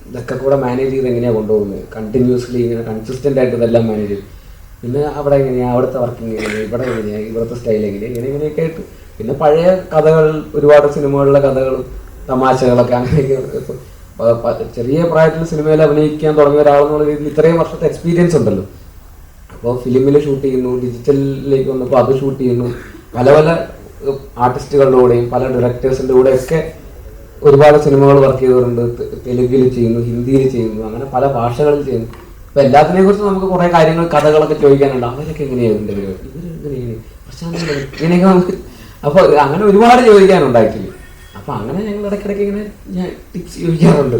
ഇതൊക്കെ കൂടെ മാനേജ് ചെയ്ത് എങ്ങനെയാണ് കൊണ്ടുപോകുന്നത്, കണ്ടിന്യൂസ്ലി ഇങ്ങനെ കൺസിസ്റ്റൻ്റ് ആയിട്ട് ഇതെല്ലാം മാനേജ് ചെയ്ത്. പിന്നെ അവിടെ എങ്ങനെയാണ്, അവിടുത്തെ വർക്കിംഗ് എങ്ങനെയാണ്, ഇവിടെ എങ്ങനെയാണ്, ഇവിടുത്തെ സ്റ്റൈൽ എങ്ങനെയാണ്, ഇങ്ങനെയൊക്കെ ആയിട്ട്. പിന്നെ പഴയ കഥകൾ, ഒരുപാട് സിനിമകളിലെ കഥകളും തമാശകളൊക്കെ അങ്ങനെയൊക്കെ. ചെറിയ പ്രായത്തിൽ സിനിമയിൽ അഭിനയിക്കാൻ തുടങ്ങിയ ഒരാളെന്നുള്ള രീതിയിൽ ഇത്രയും വർഷത്തെ എക്സ്പീരിയൻസ് ഉണ്ടല്ലോ. അപ്പോൾ ഫിലിമിൽ ഷൂട്ട് ചെയ്യുന്നു, ഡിജിറ്റലിലേക്ക് വന്നപ്പോൾ അത് ഷൂട്ട് ചെയ്യുന്നു, പല പല ആർട്ടിസ്റ്റുകളുടെ കൂടെയും പല ഡയറക്ടേഴ്സിൻ്റെ കൂടെയൊക്കെ ഒരുപാട് സിനിമകൾ വർക്ക് ചെയ്തിട്ടുണ്ട്. തെലുങ്കിൽ ചെയ്യുന്നു, ഹിന്ദിയിൽ ചെയ്യുന്നു, അങ്ങനെ പല ഭാഷകളിൽ ചെയ്യുന്നു. അപ്പം എല്ലാത്തിനെ കുറിച്ച് നമുക്ക് കുറേ കാര്യങ്ങൾ, കഥകളൊക്കെ ചോദിക്കാനുണ്ട്. അവരൊക്കെ എങ്ങനെയാണ് ഇവരെങ്ങനെയാണ് പ്രശാന്ത് ഇങ്ങനെയൊക്കെ നമുക്ക്. അപ്പോൾ അങ്ങനെ ഒരുപാട് ചോദിക്കാനുണ്ടായിട്ടില്ല. അപ്പം അങ്ങനെ ഞങ്ങൾ ഇടയ്ക്കിടയ്ക്ക് ഇങ്ങനെ ഞാൻ ടിപ്സ് ചോദിക്കാറുണ്ട്.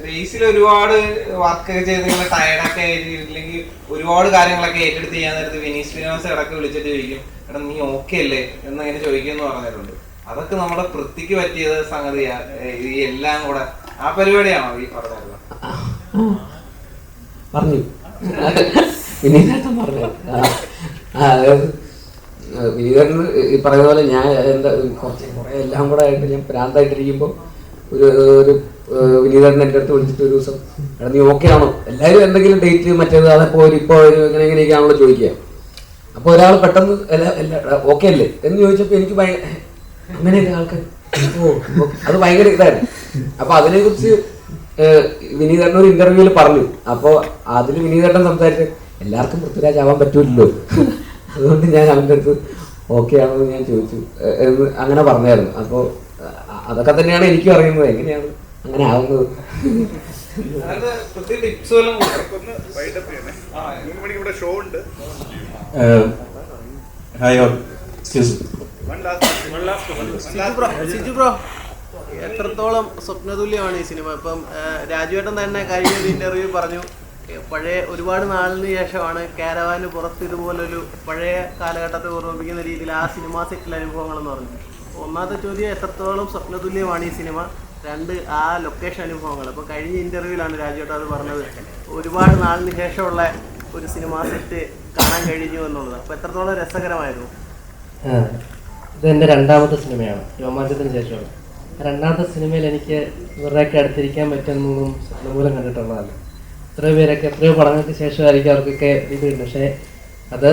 ബേസിൽ ഒരുപാട് വർക്ക് ചെയ്ത് ടയർഡൊക്കെ ഇല്ലെങ്കിൽ ഒരുപാട് കാര്യങ്ങളൊക്കെ ഏറ്റെടുത്ത് ചെയ്യാൻ നേരത്ത് വിനീത് ശ്രീനിവാസൻ ഇടയ്ക്ക് വിളിച്ചിട്ട് ചോദിക്കും, എടാ നീ ഓക്കെ അല്ലേ എന്നിങ്ങനെ ചോദിക്കുമെന്ന് പറഞ്ഞിട്ടുണ്ട്. അതൊക്കെ നമ്മുടെ വൃത്തിക്ക് പറ്റിയത് സംഗതിയാ, ഈ എല്ലാം കൂടെ ആ പരിപാടിയാണോ ഈ പറഞ്ഞത്? പറഞ്ഞു വിനീതേട്ടൻ പറഞ്ഞു. അതായത് വിനീതേട്ടൻ ഈ പറയുന്ന പോലെ ഞാൻ എന്താ കുറേ എല്ലാം കൂടെ ആയിട്ട് ഞാൻ ഭ്രാന്തായിട്ടിരിക്കുമ്പോൾ ഒരു വിനീതേട്ടൻ എൻ്റെ അടുത്ത് വിളിച്ചിട്ട് ഒരു ദിവസം, എടാ നീ ഓക്കെ ആണോ, എല്ലാവരും എന്തെങ്കിലും ഡേറ്റ് മറ്റേത് അതെപ്പോൾ ഇപ്പോൾ ഇങ്ങനെ ഇങ്ങനെയൊക്കെയാണല്ലോ ചോദിക്കുക. അപ്പോൾ ഒരാൾ പെട്ടെന്ന് ഓക്കെ അല്ലേ എന്ന് ചോദിച്ചപ്പോൾ എനിക്ക് അങ്ങനെയൊക്കെ ആൾക്കാർ അത് ഭയങ്കര ഇതായിരുന്നു. അപ്പോൾ അതിനെക്കുറിച്ച് വിനീതേട്ടൻ ഒരു ഇന്റർവ്യൂവിൽ പറഞ്ഞു. അപ്പോൾ അതിൽ വിനീതേട്ടൻ സംസാരിച്ച് എല്ലാവർക്കും പൃഥ്വിരാജ് ആവാൻ പറ്റൂല്ലോ, അതുകൊണ്ട് ഞാൻ അവൻ്റെ അടുത്ത് ഓക്കെ ആണെന്ന് ഞാൻ ചോദിച്ചു എന്ന് അങ്ങനെ പറഞ്ഞായിരുന്നു. അപ്പോൾ അതൊക്കെ തന്നെയാണ് എനിക്കും അറിയുന്നത്, എങ്ങനെയാണ് അങ്ങനെ ആവുന്നത്. സിജു ബ്രോ, എത്രത്തോളം സ്വപ്നതുല്യമാണ് ഈ സിനിമ? ഇപ്പം രാജുവേട്ടൻ തന്നെ കഴിഞ്ഞ ഒരു ഇന്റർവ്യൂ പറഞ്ഞു, പഴയ ഒരുപാട് നാളിന് ശേഷമാണ് കാരവാന് പുറത്ത് ഇതുപോലൊരു പഴയ കാലഘട്ടത്തെ ഓർമ്മിപ്പിക്കുന്ന രീതിയിൽ ആ സിനിമ സെറ്റിലെ അനുഭവങ്ങളെന്ന് പറഞ്ഞു. ഒന്നാമത്തെ ചോദ്യം, എത്രത്തോളം സ്വപ്നതുല്യമാണ് ഈ സിനിമ? രണ്ട്, ആ ലൊക്കേഷൻ അനുഭവങ്ങൾ. അപ്പോൾ കഴിഞ്ഞ ഇന്റർവ്യൂവിലാണ് രാജുവേട്ടൻ അത് പറഞ്ഞത്, ഒരുപാട് നാളിന് ശേഷമുള്ള ഒരു സിനിമ സെറ്റ് കാണാൻ കഴിഞ്ഞു എന്നുള്ളത്. അപ്പോൾ എത്രത്തോളം രസകരമായിരുന്നു? ഇതെൻ്റെ രണ്ടാമത്തെ സിനിമയാണ്, രോമാഞ്ചത്തിന് ശേഷമാണ്. രണ്ടാമത്തെ സിനിമയിൽ എനിക്ക് ഇവരുടെയൊക്കെ അടുത്തിരിക്കാൻ പറ്റുന്നതും സ്വപ്നമൂലം കണ്ടിട്ടുള്ളതല്ല. എത്രയോ പേരൊക്കെ എത്രയോ പടങ്ങൾക്ക് ശേഷമായിരിക്കും അവർക്കൊക്കെ ഇതുണ്ട്. പക്ഷേ അത്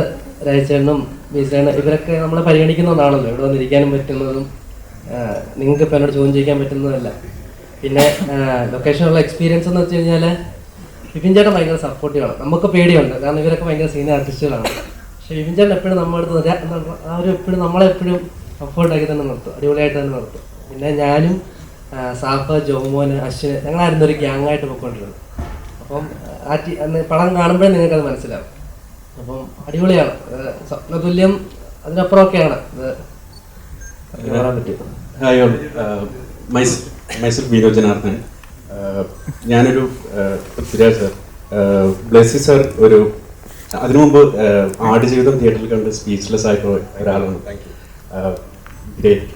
രാജേട്ടനും ബീസേനും ഇവരൊക്കെ നമ്മളെ പരിഗണിക്കുന്ന ഒന്നാണല്ലോ, ഇവിടെ വന്നിരിക്കാനും പറ്റുന്നതും നിങ്ങൾക്ക് ഇപ്പോൾ എന്നോട് ചോദ്യം ചെയ്യാൻ പറ്റുന്നതല്ല. പിന്നെ ലൊക്കേഷനുള്ള എക്സ്പീരിയൻസ് എന്ന് വെച്ച് കഴിഞ്ഞാൽ വിപിൻ ചേട്ടൻ ഭയങ്കര സപ്പോർട്ടീവാണ്. നമുക്ക് പേടിയുണ്ട്, കാരണം ഇവരൊക്കെ ഭയങ്കര സീനിയർ ആർട്ടിസ്റ്റുകളാണ്. പക്ഷേ വിപിൻ ചേട്ടൻ എപ്പോഴും നമ്മളെടുത്ത് അവരെപ്പോഴും നമ്മളെപ്പോഴും കംഫർട്ടാക്കി തന്നെ നിർത്തും, അടിപൊളിയായിട്ട് തന്നെ നിർത്തും. പിന്നെ ഞാനും സാഫ്, ജോമോന്, അശ്വിന് ഞങ്ങളായിരുന്നു ഒരു ഗ്യാങ്ങായിട്ട് പോയിക്കൊണ്ടിരുന്നത്. അപ്പം പടം കാണുമ്പോഴേ നിങ്ങൾക്കത് മനസ്സിലാവും. അപ്പം അടിപൊളിയാണ്, സ്വപ്നതുല്യം അതിനപ്പുറമൊക്കെയാണ് ഇത് പറയാൻ പറ്റും. Hi all, myself Vinod Janardhan. ഞാനൊരു പൃഥ്വിരാജ് സർ, ബ്ലെസ്സി സർ ഒരു അതിനു മുമ്പ് ആടുജീവിതം തിയേറ്ററിൽ കണ്ട് സ്പീച്ച്ലെസ് ആയിട്ടുള്ള ഒരാളാണ്. ഗ്രേറ്റ്.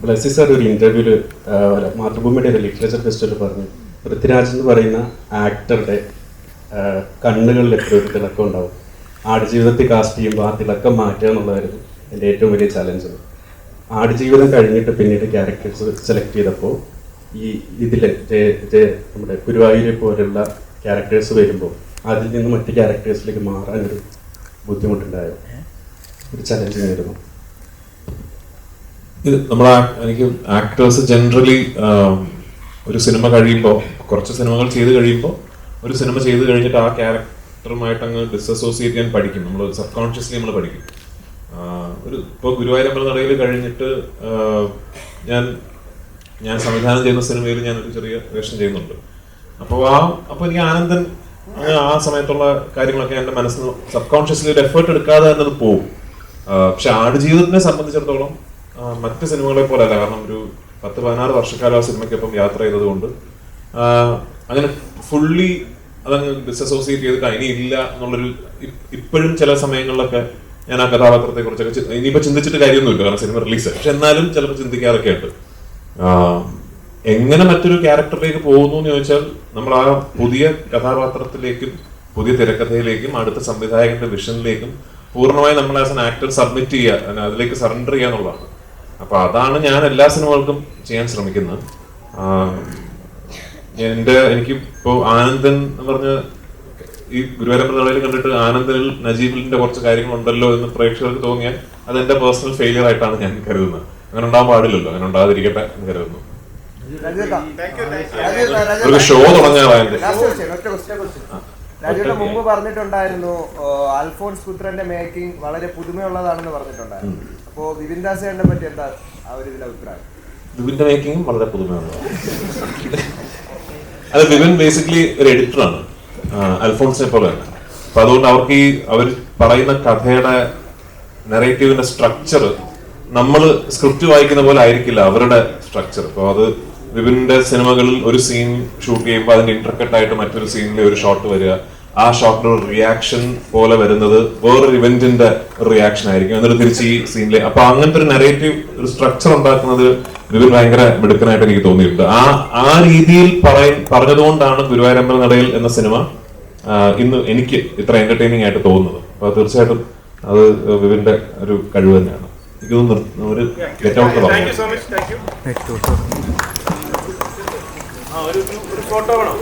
ബ്ലെസ്സി സർ ഒരു ഇന്റർവ്യൂല് മാതൃഭൂമിയുടെ ഒരു ലിറ്ററേച്ചർ ഫെസ്റ്റിവലിൽ പറഞ്ഞു, പൃഥ്വിരാജ് എന്ന് പറയുന്ന ആക്ടറുടെ കണ്ണുകളിൽ എപ്പോഴും ഒരു തിളക്കം ഉണ്ടാവും. ആടുജീവിതത്തിൽ കാസ്റ്റ് ചെയ്യുമ്പോൾ ആ തിളക്കം മാറ്റുക എന്നുള്ളതായിരുന്നു എൻ്റെ ഏറ്റവും വലിയ ചലഞ്ച്. ആടുജീവിതം കഴിഞ്ഞിട്ട് പിന്നീട് ക്യാരക്ടേഴ്സ് സെലക്ട് ചെയ്തപ്പോൾ ഈ ഇതിൽ നമ്മുടെ ഗുരുവായൂരെ പോലുള്ള ക്യാരക്ടേഴ്സ് വരുമ്പോൾ അതിൽ നിന്ന് മറ്റ് ക്യാരക്ടേഴ്സിലേക്ക് മാറാനൊരു ബുദ്ധിമുട്ടുണ്ടായോ, ഒരു ചലഞ്ചിങ് ആയിരുന്നു. ഇത് എനിക്ക് ആക്ടേഴ്സ് ജനറലി ഒരു സിനിമ കഴിയുമ്പോൾ, കുറച്ച് സിനിമകൾ ചെയ്ത് കഴിയുമ്പോൾ, ഒരു സിനിമ ചെയ്ത് കഴിഞ്ഞിട്ട് ആ ക്യാരക്ടറുമായിട്ട് അങ്ങ് ഡിസസോസിയേറ്റ് ചെയ്യാൻ പഠിക്കും. നമ്മൾ സബ് കോൺഷ്യസ്ലി നമ്മൾ പഠിക്കും. ഇപ്പോൾ ഗുരുവായൂരമ്പല നടയിൽ കഴിഞ്ഞിട്ട് ഞാൻ ഞാൻ സംവിധാനം ചെയ്യുന്ന സിനിമയിൽ ഞാനൊരു ചെറിയ വേഷം ചെയ്യുന്നുണ്ട്. അപ്പോൾ എനിക്ക് ആനന്ദൻ ആ സമയത്തുള്ള കാര്യങ്ങളൊക്കെ എൻ്റെ മനസ്സിൽ സബ് കോൺഷ്യസ്ലി ഒരു എഫേർട്ട് എടുക്കാതെ തന്നെ അത് പോകും. പക്ഷെ ആടുജീവിതത്തിനെ സംബന്ധിച്ചിടത്തോളം മറ്റ് സിനിമകളെ പോലെ അല്ല. കാരണം ഒരു 10-16 വർഷക്കാലം ആ സിനിമയ്ക്കൊപ്പം യാത്ര ചെയ്തത് കൊണ്ട് അങ്ങനെ ഫുള്ളി അതങ്ങ് ഡിസസോസിയേറ്റ് ചെയ്തിട്ട് ഇനി ഇല്ല എന്നുള്ളൊരു, ഇപ്പോഴും ചില സമയങ്ങളിലൊക്കെ ഞാൻ ആ കഥാപാത്രത്തെ കുറിച്ചൊക്കെ ഇനിയിപ്പോൾ ചിന്തിച്ചിട്ട് കാര്യമൊന്നുമില്ല, കാരണം സിനിമ റിലീസ്. പക്ഷെ എന്നാലും ചിലപ്പോൾ ചിന്തിക്കാറൊക്കെ ഉണ്ട്. എങ്ങനെ മറ്റൊരു ക്യാരക്ടറിലേക്ക് പോകുന്നു എന്ന് ചോദിച്ചാൽ നമ്മൾ ആ പുതിയ കഥാപാത്രത്തിലേക്കും പുതിയ തിരക്കഥയിലേക്കും അടുത്ത സംവിധായകന്റെ വിഷനിലേക്കും പൂർണ്ണമായി നമ്മൾ ആസ് എൻ ആക്ടർ സബ്മിറ്റ് ചെയ്യുക, അതിലേക്ക് സറണ്ടർ ചെയ്യുക എന്നുള്ളതാണ്. അപ്പൊ അതാണ് ഞാൻ എല്ലാ സിനിമകൾക്കും ചെയ്യാൻ ശ്രമിക്കുന്നത്. എനിക്ക് ഇപ്പോൾ ആനന്ദൻ എന്ന് പറഞ്ഞ ഈ ഗുരുവായൂരമ്പലയിൽ കണ്ടിട്ട് ആനന്ദനിൽ നജീബിലിന്റെ കുറച്ച് കാര്യങ്ങളുണ്ടല്ലോ എന്ന് പ്രേക്ഷകർക്ക് തോന്നിയാൽ അത് എന്റെ പേഴ്സണൽ ഫെയിലിയർ ആയിട്ടാണ് ഞാൻ കരുതുന്നത്. അങ്ങനെ ഉണ്ടാകാൻ പാടില്ലല്ലോ, അങ്ങനെ ഉണ്ടാകാതിരിക്കട്ടെ എന്ന് കരുതുന്നു. ഒരു ഷോ തുടങ്ങാൻ രാജുവിന്റെ മുമ്പ് പറഞ്ഞിട്ടുണ്ടായിരുന്നു അൽഫോൺസ് പുത്രന്റെ മേക്കിംഗ് വളരെ പുതുമയുള്ളതാണെന്ന് പറഞ്ഞിട്ടുണ്ടായിരുന്നു. അപ്പോ വിപിൻ ദാസിനെ പറ്റി എന്താ ആ ഒരു ഇതിന്റെ അഭിപ്രായം? വിപിന്റെ മേക്കിംഗ് വളരെ പുതുമയുള്ളതാണ്. അത് വിപിൻ ബേസിക്കലി ഒരു എഡിറ്ററാണ്, അൽഫോൺസിനെ പോലെ തന്നെ. അപ്പൊ അതുകൊണ്ട് അവർക്ക് അവർ പറയുന്ന കഥയുടെ നെറേറ്റീവിന്റെ സ്ട്രക്ചർ നമ്മൾ സ്ക്രിപ്റ്റ് വായിക്കുന്ന പോലെ ആയിരിക്കില്ല അവരുടെ സ്ട്രക്ചർ. അപ്പോൾ അത് വിപിന്റെ സിനിമകളിൽ ഒരു സീൻ ഷൂട്ട് ചെയ്യുമ്പോൾ അതിന്റെ ഇന്റർകട്ട് ആയിട്ട് മറ്റൊരു സീനിലെ ഒരു ഷോട്ട് വരിക, ആ ഷോട്ടിന്റെ ഒരു റിയാക്ഷൻ പോലെ വരുന്നത് വേറൊരു ഇവന്റിന്റെ റിയാക്ഷൻ ആയിരിക്കും, എന്നിട്ട് തിരിച്ച് ഈ സീനിലെ. അപ്പൊ അങ്ങനത്തെ ഒരു നെറേറ്റീവ് ഒരു സ്ട്രക്ചർ ഉണ്ടാക്കുന്നത് വിപിൻ ഭയങ്കര മിടുക്കനായിട്ട് എനിക്ക് തോന്നിയിട്ടുണ്ട്. ആ രീതിയിൽ പറഞ്ഞതുകൊണ്ടാണ് ഗുരുവായൂരമ്പല നടയിൽ എന്ന സിനിമ ഇന്ന് എനിക്ക് ഇത്ര എന്റർടൈനിങ് ആയിട്ട് തോന്നുന്നത്. അപ്പൊ തീർച്ചയായിട്ടും അത് വിപിന്റെ ഒരു കഴിവ് തന്നെയാണ്. ഇതൊന്നും ഒരു ഗെറ്റ് ഔട്ട് പറഞ്ഞു. ഒരു ഫോട്ടോ വേണം.